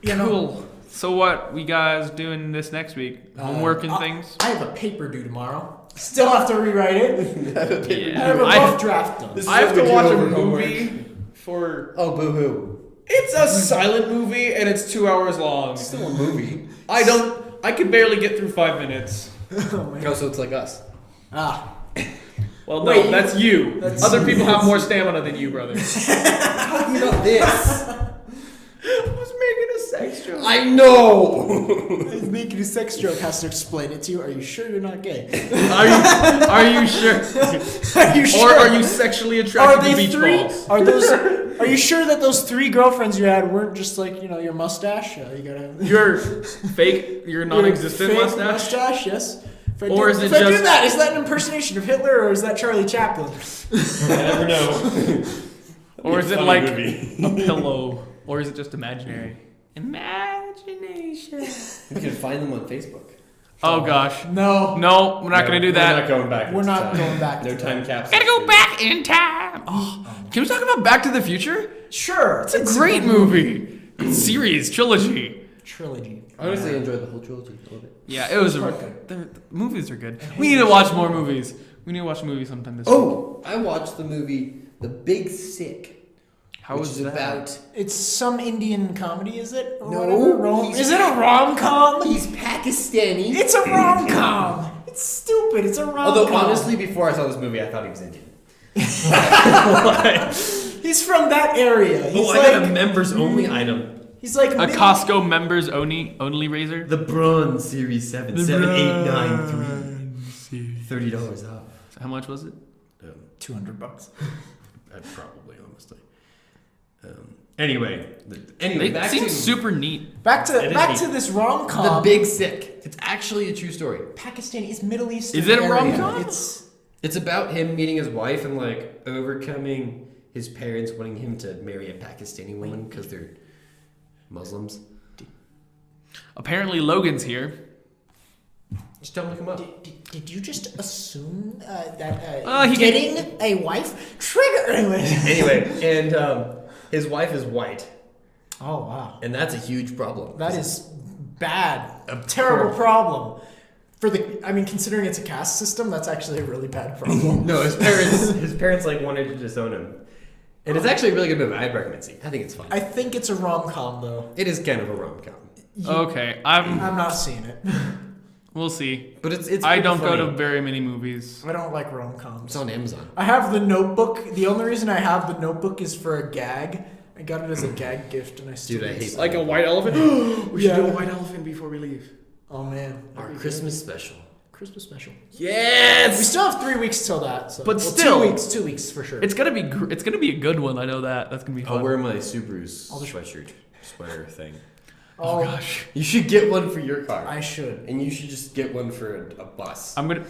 You know, Cool. So what we guys doing this next week? Homework and things. I have a paper due tomorrow. Still have to rewrite it. I have a rough draft done. This is I have what to we do watch a over homework. movie for. Oh, boo-hoo. It's a silent movie and it's 2 hours long. It's still a movie. I can barely get through 5 minutes. Oh, man. Oh, so it's like us. Ah, Well, no, Wait, that's you. that's- Other people have more stamina than you, brother. Talking about this. I was making a sex joke. I know. making a sex joke has to explain it to you. Are you sure you're not gay? Are you sure? Are you sure? Or are you sexually Are attracted to they beach three? balls? Are you sure that those 3 girlfriends you had weren't just like your mustache? You gotta. Your fake, your non-existent fake mustache? Yes. If I Or do, is it if I do just- that, is that an impersonation of Hitler or is that Charlie Chaplin? I never know. Or is it Funny like movie. a pillow? Or is it just imaginary? Imagination. You can find them on Facebook. Oh gosh. No. No, we're not gonna do We're that. not going back. We're in not time. going back No to time that. capsule. Gotta go back in time. Oh, can we talk about Back to the Future? Sure. It's a great movie. Series, trilogy. Trilogy. I honestly enjoyed the whole trilogy. I love it. Yeah, it was the movies are good. We need to watch more movies. We need to watch a movie sometime this week. Oh, I watched the movie The Big Sick. How which was is that? about It's some Indian comedy, is it? Or No, whatever? he's- Is it a rom-com? he's Pakistani. It's a rom-com. It's stupid. It's a rom-com. Although honestly, before I saw this movie, I thought he was Indian. he's from that area. He's Oh, I got a like members only item. he's like A mid- Costco members only razor. The Bronze Series 7, 7893. $30 off. How much was it? $200. Probably, honestly. Anyway, It back seems to super neat. Back It is to neat. this rom-com. The Big Sick. It's actually a true story. Pakistani. It's Middle Eastern. Is it a area. rom-com? It's about him meeting his wife and like overcoming his parents wanting him to marry a Pakistani woman because they're Muslims. Apparently Logan's here. Just don't look him up. Did you just assume that he getting a wife trigger? Anyway, and his wife is white, Oh wow, and that's a huge problem. that is bad. A terrible problem. Considering it's a caste system, that's actually a really bad problem. No, his parents like wanted to disown him, And it's actually a really good movie. I'd recommend seeing. I think it's fun. I think it's a rom-com though. It is kind of a rom-com. Okay, I'm not seeing it. we'll see. But it's I pretty don't go funny. to very many movies. I don't like rom-coms. It's on Amazon. I have The Notebook. The only reason I have The Notebook is for a gag. I got it as a gag gift, and I still. Dude, I hate Like a white elephant? We should do a white elephant before we leave. Oh man, Our Christmas special. Christmas special. Yes! We still have 3 weeks till that. So. But well, still- 2 weeks for sure. It's gonna be a good one. I know that. That's gonna be fun. I'll wear my Subaru's sweater thing. oh gosh. You should get one for your car. I should. And you should just get one for a bus. I'm gonna be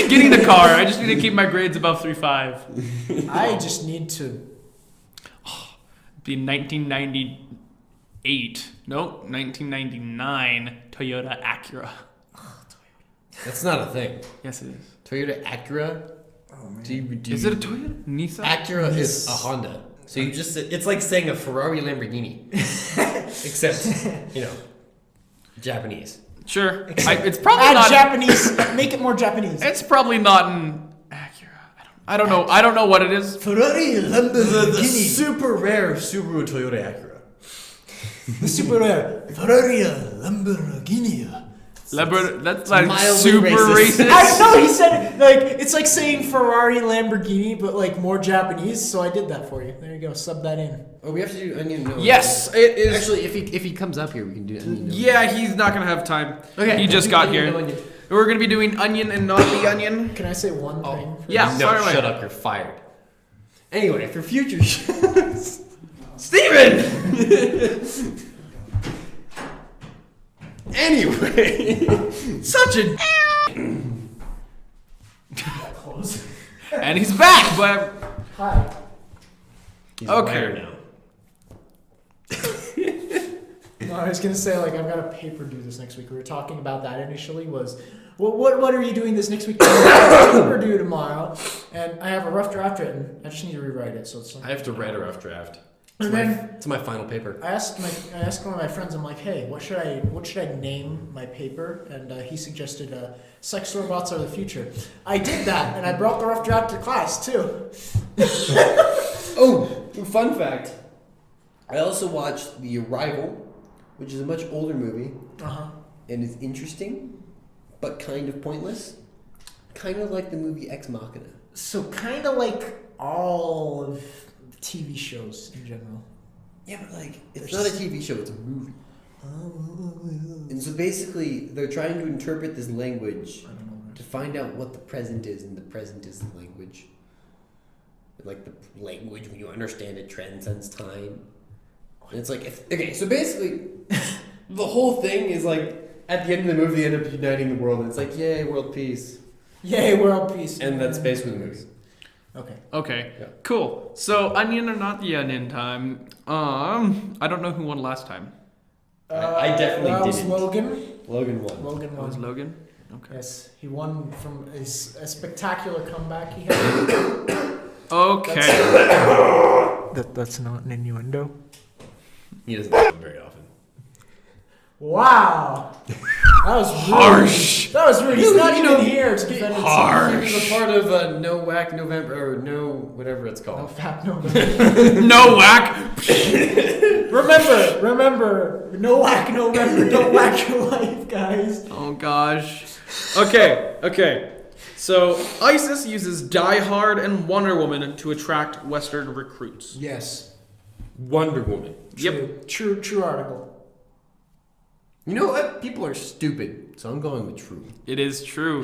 getting the car. I just need to keep my grades above 3.5. I just need to. The 1998, nope, 1999 Toyota Acura. That's not a thing. Yes, it is. Toyota Acura? Oh man. Is it a Toyota? Nissan? Acura is a Honda. So you just, it's like saying a Ferrari Lamborghini. Except, Japanese. Sure. It's probably Add not. Japanese. Make it more Japanese. It's probably not an Acura. I don't know. I don't know what it is. Ferrari The Lamborghini. super rare Subaru Toyota Acura. The super rare Ferrari Lamborghini. That's like mildly super racist. racist. I know he said it, like it's like saying Ferrari Lamborghini, but like more Japanese. So I did that for you. There you go. Sub that in. Oh, we have to do onion no. Yes, it is. Actually, if he comes up here, we can do onion no. Yeah, he's not gonna have time. Okay. He just got Onion, here. no onion. We're gonna be doing onion and not the onion. Can I say one thing? Yeah, No, fire away. shut up. You're fired. Anyway, for future shows, Steven! Anyway, Such a. And he's back, but Hi. he's Okay. a writer now. No, I was gonna say like I've got a paper due this next week. We were talking about that initially. Was what are you doing this next week? I have a paper due tomorrow, and I have a rough draft written. I just need to rewrite it. So it's. I have to write a rough draft. And then It's my final paper. I asked one of my friends. I'm like, hey, what should I name my paper? And he suggested "Sex Robots Are the Future." I did that, and I brought the rough draft to class too. Oh, fun fact. I also watched The Arrival, which is a much older movie, and is interesting, but kind of pointless. Kind of like the movie Ex Machina. So kind of like all of TV shows in general. Yeah, but like, it's not a TV show, it's a movie. And so basically, they're trying to interpret this language I don't know. to find out what the present is, and the present is the language. And like the language, when you understand it, transcends time. And it's like, okay, so basically, the whole thing is like, at the end of the movie, they end up uniting the world, and it's like, yay, world peace. Yay, world peace. And that's basically the movie. okay, Yeah. cool. So onion or not the onion time? I don't know who won last time. I definitely that was didn't. Logan. Logan won. Logan It was won. Logan. Okay. Yes, he won from a spectacular comeback he had. Okay. That's not an innuendo. He doesn't do it very often. Wow. That was rude. Harsh. That was rude. He's not even here to defend himself. Harsh. He was a part of No Whack November, or No, whatever it's No called. fat, no. No whack. Remember, no whack November. Don't whack your life, guys. Oh gosh. Okay. So ISIS uses Die Hard and Wonder Woman to attract Western recruits. Yes. Wonder Woman. Yep. True article. You know what? People are stupid, so I'm going with true. It is true.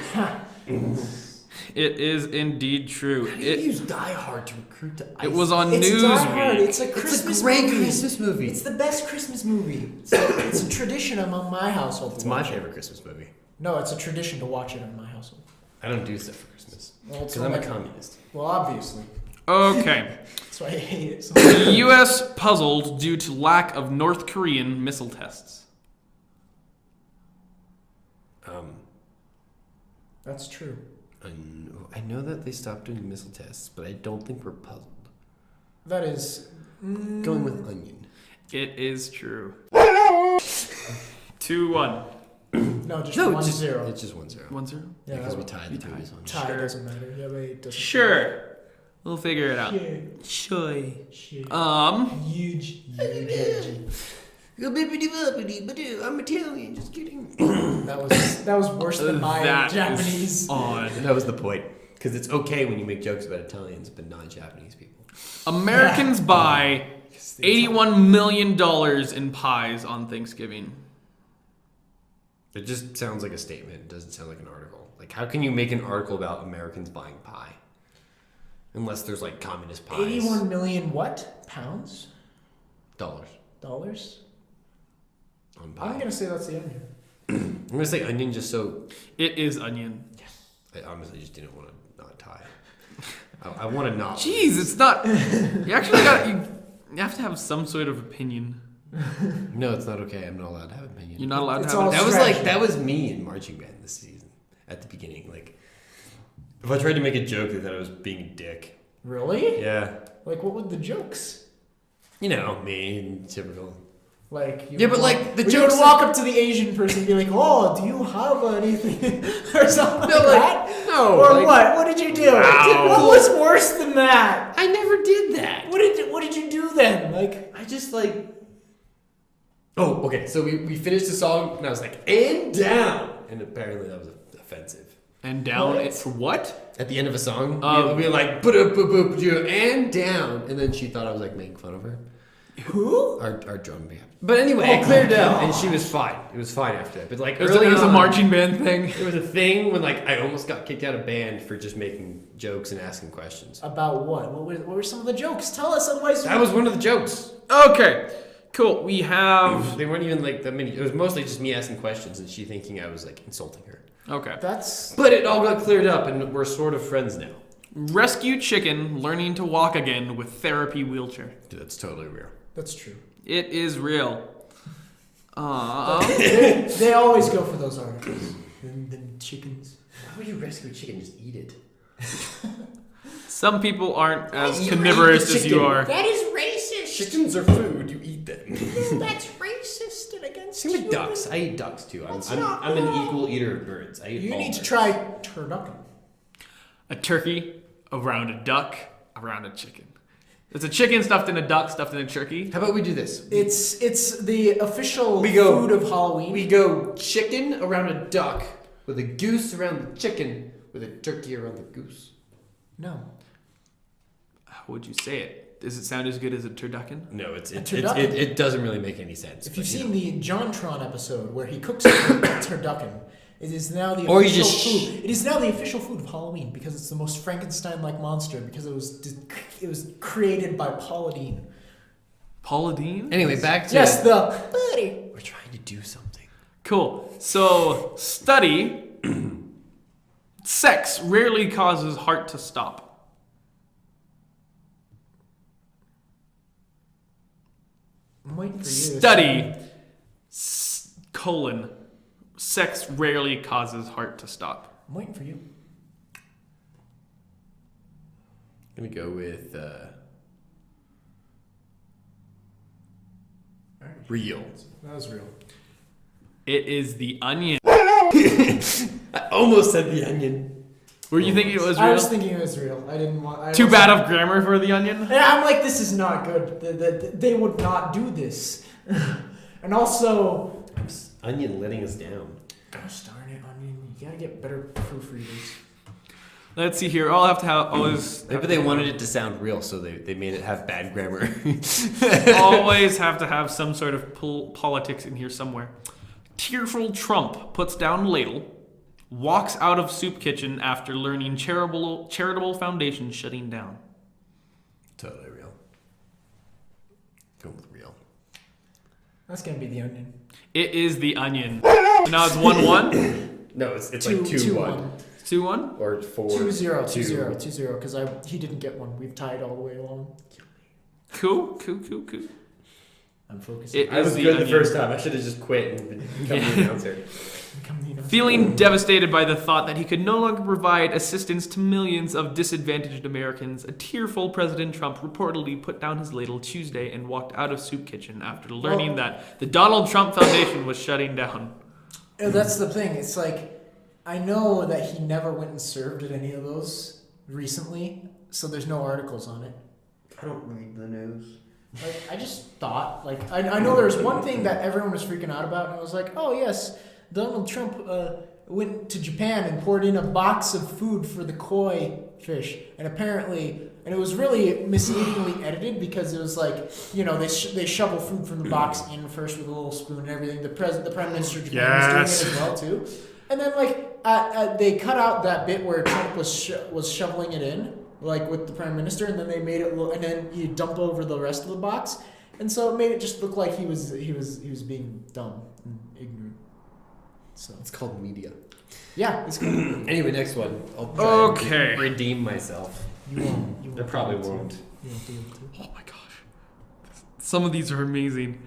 It is indeed true. How do you use Die Hard to recruit to ISIS? It was on It's Die Hard. Newsweek. It's a Christmas It's a great movie. Christmas movie. It's the best Christmas movie. It's a tradition among my household. It's to my watch it. favorite Christmas movie. No, it's a tradition to watch it in my household. I don't do stuff for Christmas. Well, it's Because I'm a like- communist. Well, obviously. Okay. That's why I hate it. So The U.S. puzzled due to lack of North Korean missile tests. That's true. I know that they stopped doing missile tests, but I don't think we're puzzled. That is. Going with onion. It is true. 2-1. No, just No, 1-0. it's just 1-0. 1-0. Yeah, Because we tied the previous one. tie Sure. doesn't matter. Yeah, but it doesn't. Sure. We'll figure it out. Sure. Sure. Huge energy. I'm Italian, just kidding. That was worse than my That Japanese. is odd. That was the point. Because it's okay when you make jokes about Italians, but not Japanese people. Americans buy $81 million in pies on Thanksgiving. It just sounds like a statement. It doesn't sound like an article. Like, how can you make an article about Americans buying pie? Unless there's, like, communist pies. 81 million what? Pounds? Dollars Dollars? on pie. I'm going to say that's the onion. I'm going to say onion just so... It is onion. I honestly just didn't want to not tie. I want to not. Jeez, it's not. You actually got. You have to have some sort of opinion. No, it's not okay. I'm not allowed to have an opinion. You're not allowed It's to have all an That was strategy. that was me in marching band this season at the beginning. Like, if I tried to make a joke, they thought I was being a dick. Really? Yeah, Like, what were the jokes? you know me and typical. Like, Yeah, but, like, the you jokes would walk up to the Asian person and be like, "Oh, do you have anything?" or something No, like like, that. no, Or like- what? What did you do? Wow. What was worse than that? I never did that. What did you do then? Like, I just like. Oh, okay. So we finished the song, and I was like, "And down," and apparently that was offensive. And down What? it for what? At the end of a song, Oh. we were like, "Boop, and down," and then she thought I was like making fun of her. who? Our drum band. But anyway, Oh I cleared it my up, God. and she was fine. It was fine after that. But like, It was early a on, marching band thing. There was a thing when like I almost got kicked out of band for just making jokes and asking questions. About what? What were some of the jokes? Tell us, otherwise. That was one of the jokes. Okay, cool. We have. They weren't even like that many. It was mostly just me asking questions and she thinking I was like insulting her. Okay. That's But it all got cleared up, and we're sort of friends now. Rescue chicken learning to walk again with therapy wheelchair. Dude, that's totally real. true. It is real. They always go for those articles. Them chickens. Why would you rescue a chicken? Just eat it. Some people aren't as You carnivorous eat the as you chicken. are. That is racist. Chickens are food. You eat them. That's racist and against Same with human- ducks. I eat ducks too. That's I'm not an wrong. equal eater of birds. I eat You all need to birds. try turducken. A turkey around a duck around a chicken. It's a chicken stuffed in a duck stuffed in a turkey. How about we do this? It's the official We go- food of Halloween. We go chicken around a duck with a goose around the chicken with a turkey around the goose. no. How would you say it? Does it sound as good as a turducken? No, it turducken. doesn't really make any sense. If you've but, you seen know. the JonTron episode where he cooks turducken, it is now the Or you official just food. It is now the official food of Halloween because it's the most Frankenstein-like monster because it was created by Paula Deen. Paula Deen? Anyway, back to Yes, the buddy. we're trying to do something. Cool. So, study. Sex rarely causes heart to stop. I'm waiting for you. Study. Colon. Sex rarely causes heart to stop. I'm waiting for you. I'm gonna go with real. That was real. It is the onion. I almost said the onion. Were you thinking it was I real? was thinking it was real. I didn't want. Too bad of grammar for the onion. And I'm like, this is not good. They would not do this. And also, Onion letting us down. gosh darn it, onion! You gotta get better proofreaders. Let's see here. I'll have to have always. Maybe they wanted it to sound real, so they made it have bad grammar. always have to have some sort of politics in here somewhere. Tearful Trump puts down ladle, walks out of soup kitchen after learning charitable foundation shutting down. Totally real. Go with real. That's gonna be the onion. It is the onion. So now it's 1-1, No, it's like 2-1. 2-1. or 4 2-0, 2. 2-0, 2-0. Because he didn't get one. We've tied all the way along. Cool. I'm focusing. It I is was the good onion. the first time. I should have just quit and become the announcer. Feeling devastated by the thought that he could no longer provide assistance to millions of disadvantaged Americans, a tearful President Trump reportedly put down his ladle Tuesday and walked out of soup kitchen after learning that the Donald Trump Foundation was shutting down. That's the thing. It's like, I know that he never went and served at any of those recently. so there's no articles on it. I don't read the news. Like, I just thought, like, I know there was one thing that everyone was freaking out about, and it was like, oh yes, Donald Trump went to Japan and poured in a box of food for the koi fish, and apparently, and it was really misleadingly edited because it was like, you know, they shovel food from the box in first with a little spoon and everything. The prime minister of Japan was doing it as well too, and then like they cut out that bit where Trump was shoveling it in, like with the prime minister, and then they made it look, and then you dump over the rest of the box, and so it made it just look like he was being dumb and ignorant. So It's called media. yeah, it's cool. Anyway, next one. I'll try Okay. and redeem myself. You won't. I probably won't. You won't be able to. Oh my gosh. Some of these are amazing.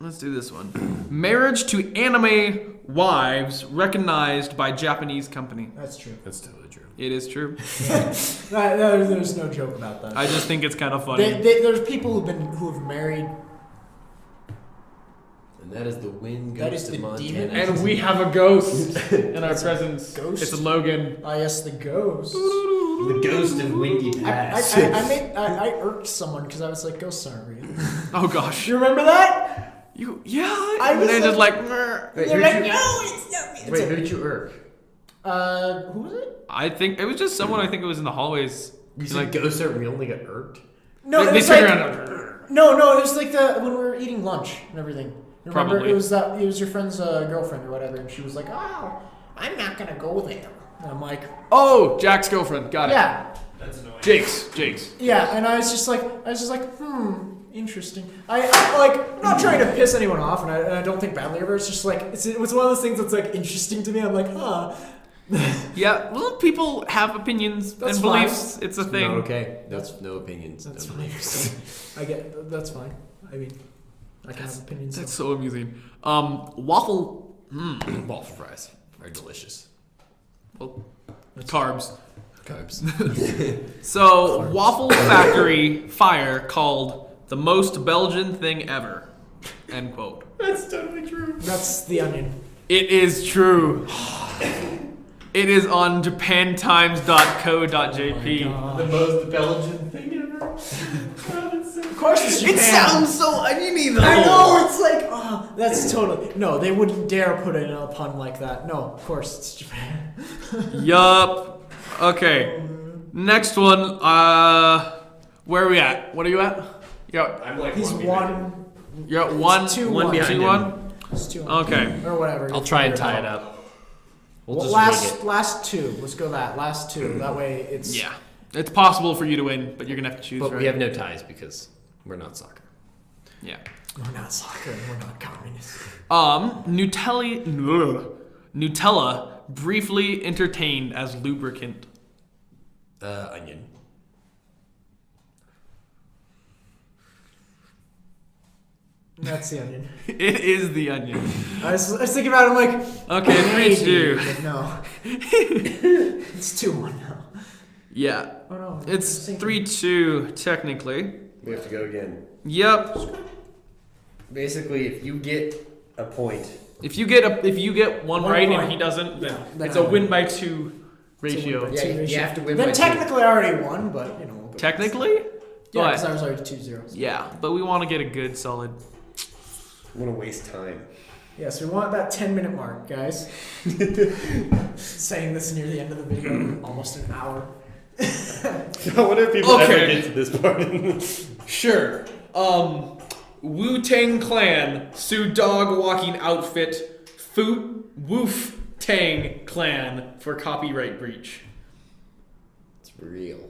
Let's do this one. Marriage to anime wives recognized by Japanese company. That's true. That's totally true. It is true. There's no joke about that. I just think it's kind of funny. There's people who have married. And that is the wind That ghost is of the Montana. demon. And we have a ghost in our It's a presence. ghost? It's Logan. Ah, yes, the ghost. The ghost of Windy Pass. I irked someone because I was like, ghosts aren't real. Oh gosh. You remember that? Yeah. I And was they're just like- like, "Meh." Wait, They're who'd like, you- no, it's not real. Wait, who did you irk? Who was it? I think it was just someone. I think it was in the hallways. You said Like- ghosts aren't real and they got irked? No, they it was turn like, around. no, it was like when we were eating lunch and everything. Remember, Probably. it was your friend's girlfriend or whatever, and she was like, "Oh, I'm not gonna go there." And I'm like, Oh, Jack's girlfriend. Got it. "Yeah, That's annoying. Jake's. yeah," and I was just like, interesting. I like, I'm not trying to piss anyone off, and I don't think badly of her. It's just like it's one of those things that's like interesting to me. I'm like, huh. Yeah. Well, people have opinions That's and fine. beliefs. It's a thing. No, okay. That's no opinions. That's no fine. beliefs. I get that's fine. I mean, I can have opinions. That's so amusing. Waffle. Waffle fries are delicious. Well, carbs. Carbs. So, Waffle Factory fire called the most Belgian thing ever. End quote. That's totally true. That's the Onion. It is true. It is on japantimes.co.jp. Oh The most Belgian thing ever. Of course, it's Japan. It sounds so oniony though. I know, it's like, oh, that's totally. No, they wouldn't dare put in a pun like that. No, of course, it's Japan. Yup. Okay. Next one. Where are we at? What are you at? I'm like He's one. You're at one. It's 2-1. One behind two him. one. It's 2 Okay. or whatever. I'll try and tie it up. We'll Well, just rig it. last two. Let's go that last two. That way it's Yeah. It's possible for you to win, but you're gonna have to choose. But right? we have no ties because we're not soccer. Yeah. We're not soccer. We're not communists. Nutella briefly entertained as lubricant. Onion. That's the Onion. It is the Onion. I was thinking about it. I'm like, Okay, maybe, 3-2. but no. It's 2-1 now. Yeah. Oh no. It's I was thinking- 3-2 technically. We have to go again. Yep. Basically, if you get a point, If you get one One right point. and he doesn't, then then it's I a win. win by 2 ratio. It's Yeah, a you ratio. have to win Then by two. technically I already won, but you know. we'll go- Technically? Yeah, But- because I was already 2-0. Yeah, but we want to get a good solid. I'm gonna waste time. Yes, we want that 10-minute mark, guys. Saying this near the end of the video, almost an hour. I wonder if people Okay. ever get to this part. Sure. Wu-Tang Clan sue dog walking outfit Woof Tang Clan for copyright breach. It's real.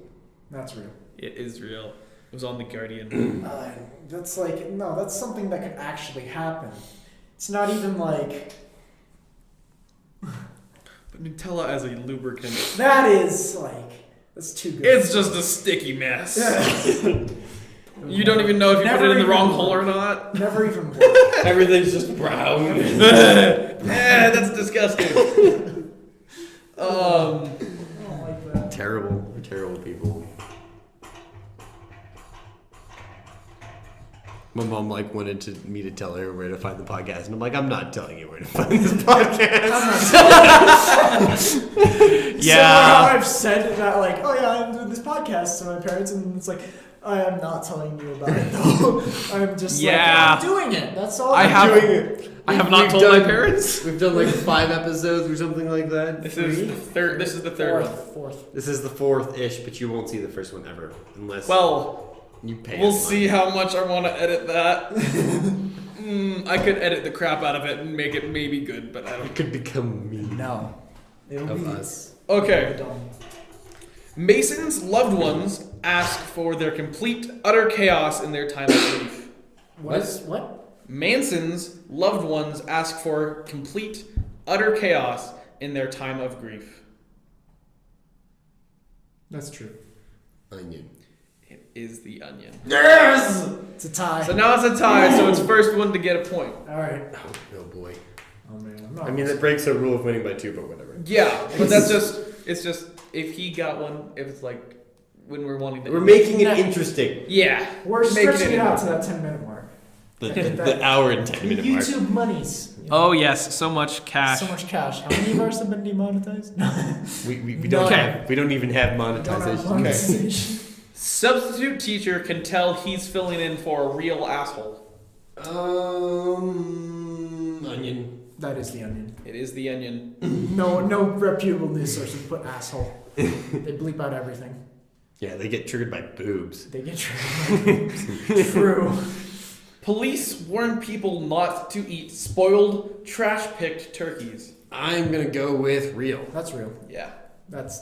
That's real. It is real. It was on The Guardian. That's like, no, that's something that could actually happen. It's not even like, But Nutella as a lubricant. that is like, that's too good. It's just a sticky mess. You don't even know if you put it in the wrong hole or not. Never even worked. Everything's just brown. That's disgusting. I don't like that. Terrible. We're terrible people. My mom wanted me to tell her where to find the podcast, and I'm like, I'm not telling you where to find this podcast. Somehow I've said that, like, oh yeah, I'm doing this podcast to my parents, and it's like, I am not telling you about it though. I'm just like, I'm doing it. That's all. I'm doing it. I have not told my parents. We've done like 5 episodes or something like that. This is the third. This is the third one. Fourth. This is the 4th-ish, but you won't see the first one ever unless you pay. We'll see how much I want to edit that. I could edit the crap out of it and make it maybe good, but I don't. It could become me. No. It'll Of be us. Okay. dumb. Mason's loved ones ask for their complete, utter chaos in their time of grief. What? Manson's loved ones ask for complete, utter chaos in their time of grief. That's true. Onion. It is the Onion. Yes! It's a tie. So now it's a tie, so it's first one to get a point. Alright. Oh boy. Oh man, I'm not. I mean, that breaks the rule of winning by 2, but whatever. Yeah, but it's just, if he got one, if it's like, when we're wanting to... We're making it interesting. Yeah. We're making stretching it out to that 10-minute mark. The hour and 10-minute mark. YouTube monies. Oh yes, so much cash. So much cash. How many of ours have been demonetized? We don't have, we don't even have monetization. Monetization. Substitute teacher can tell he's filling in for a real asshole. Onion. That is the Onion. It is the Onion. No reputable news sources put asshole. They bleep out everything. Yeah, they get triggered by boobs. They get triggered. True. Police warn people not to eat spoiled, trash-picked turkeys. I'm gonna go with real. That's real. Yeah. There's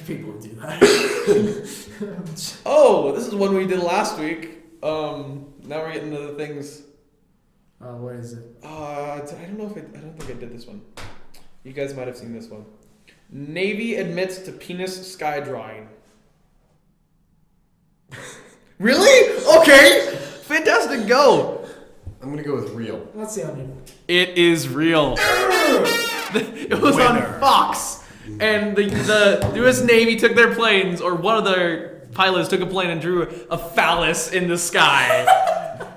people who do that. Oh, this is one we did last week. Now we're getting to the things. What is it? I don't know if I don't think I did this one. You guys might have seen this one. Navy admits to penis sky drawing. Really? Okay. Fantastic. Go. I'm gonna go with real. That's the Onion. It is real. It was on Fox, and the U.S. Navy took their planes, or one of their pilots took a plane and drew a phallus in the sky.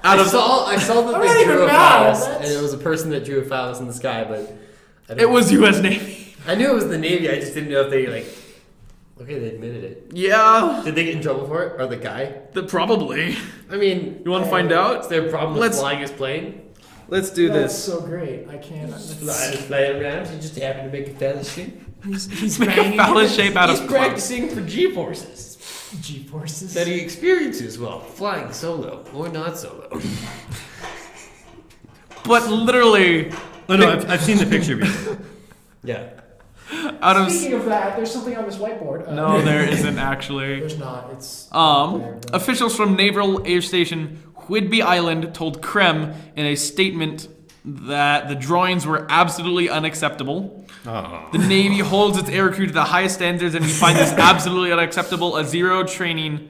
I saw that I'm they not drew even a mad. phallus, and it was a person that drew a phallus in the sky, but I It was U.S. Navy. I knew it was the Navy. I just didn't know if they Okay, they admitted it. Yeah. Did they get in trouble for it, or the guy? Probably. I mean, You want to find out? is there a problem with flying his plane? Let's do That's this. so great. I can't. Fly around. You just happen to make a phallus shape. He's Make a phallus shape out of He's cloth. practicing for G-forces G-forces. that he experiences while flying solo or not solo. But literally, Oh no, I've seen the picture before. Yeah. out of Speaking of that, there's something on this whiteboard. no, there isn't actually. There's not. It's there, but- Officials from Naval Air Station Whidbey Island told Krem in a statement that the drawings were absolutely unacceptable. Oh. The Navy holds its air crew to the highest standards, and we find this absolutely unacceptable. Zero training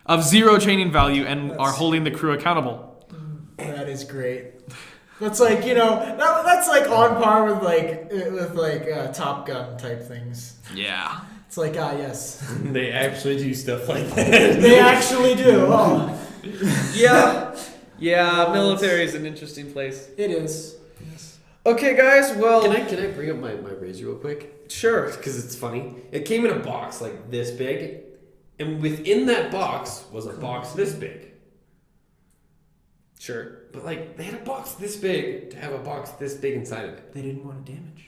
value, and are holding the crew accountable. That is great. That's like, that's like on par with Top Gun type things. Yeah. It's like, yes. They actually do stuff like that. They actually do. Oh, Yeah. Yeah. Military is an interesting place. it is. Yes. Okay, guys. Well, Can I bring up my razor real quick? sure. Because it's funny. It came in a box like this big, and within that box was a box this big. Sure. But they had a box this big to have a box this big inside of it. They didn't want to damage.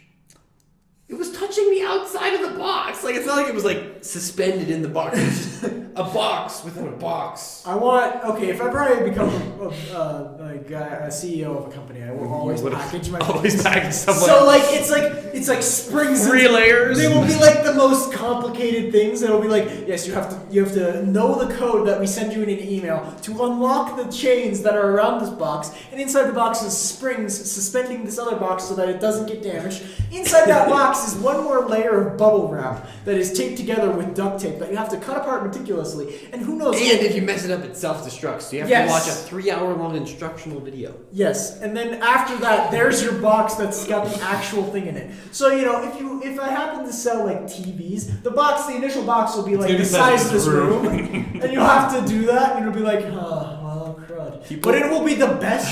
It was touching the outside of the box. It's not like it was suspended in the box. It was just a box within a box. If I probably become a CEO of a company, I will always package my Always things. package stuff So it's like springs. 3 layers. They will be like the most complicated things. It'll be like, yes, you have to know the code that we send you in an email to unlock the chains that are around this box, and inside the box is springs suspending this other box so that it doesn't get damaged. Inside that box is one more layer of bubble wrap that is taped together with duct tape that you have to cut apart meticulously. And who knows? And if you mess it up, it self-destructs. So you have to watch a 3-hour-long instructional video. Yes, and then after that, there's your box that's got the actual thing in it. So if I happen to sell TVs, the initial box will be the size of this room, and you'll have to do that, and it'll be like, well, crud. but it will be the best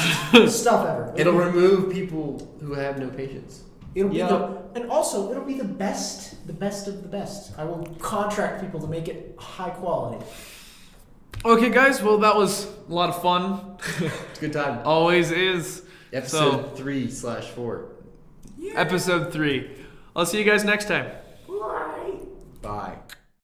stuff ever. It'll remove people who have no patience. It'll be Yeah. and also it'll be the best of the best. I will contract people to make it high quality. Okay, guys. Well, that was a lot of fun. It's a good time. Always is. Episode 3/4. Episode 3. I'll see you guys next time. Bye. Bye.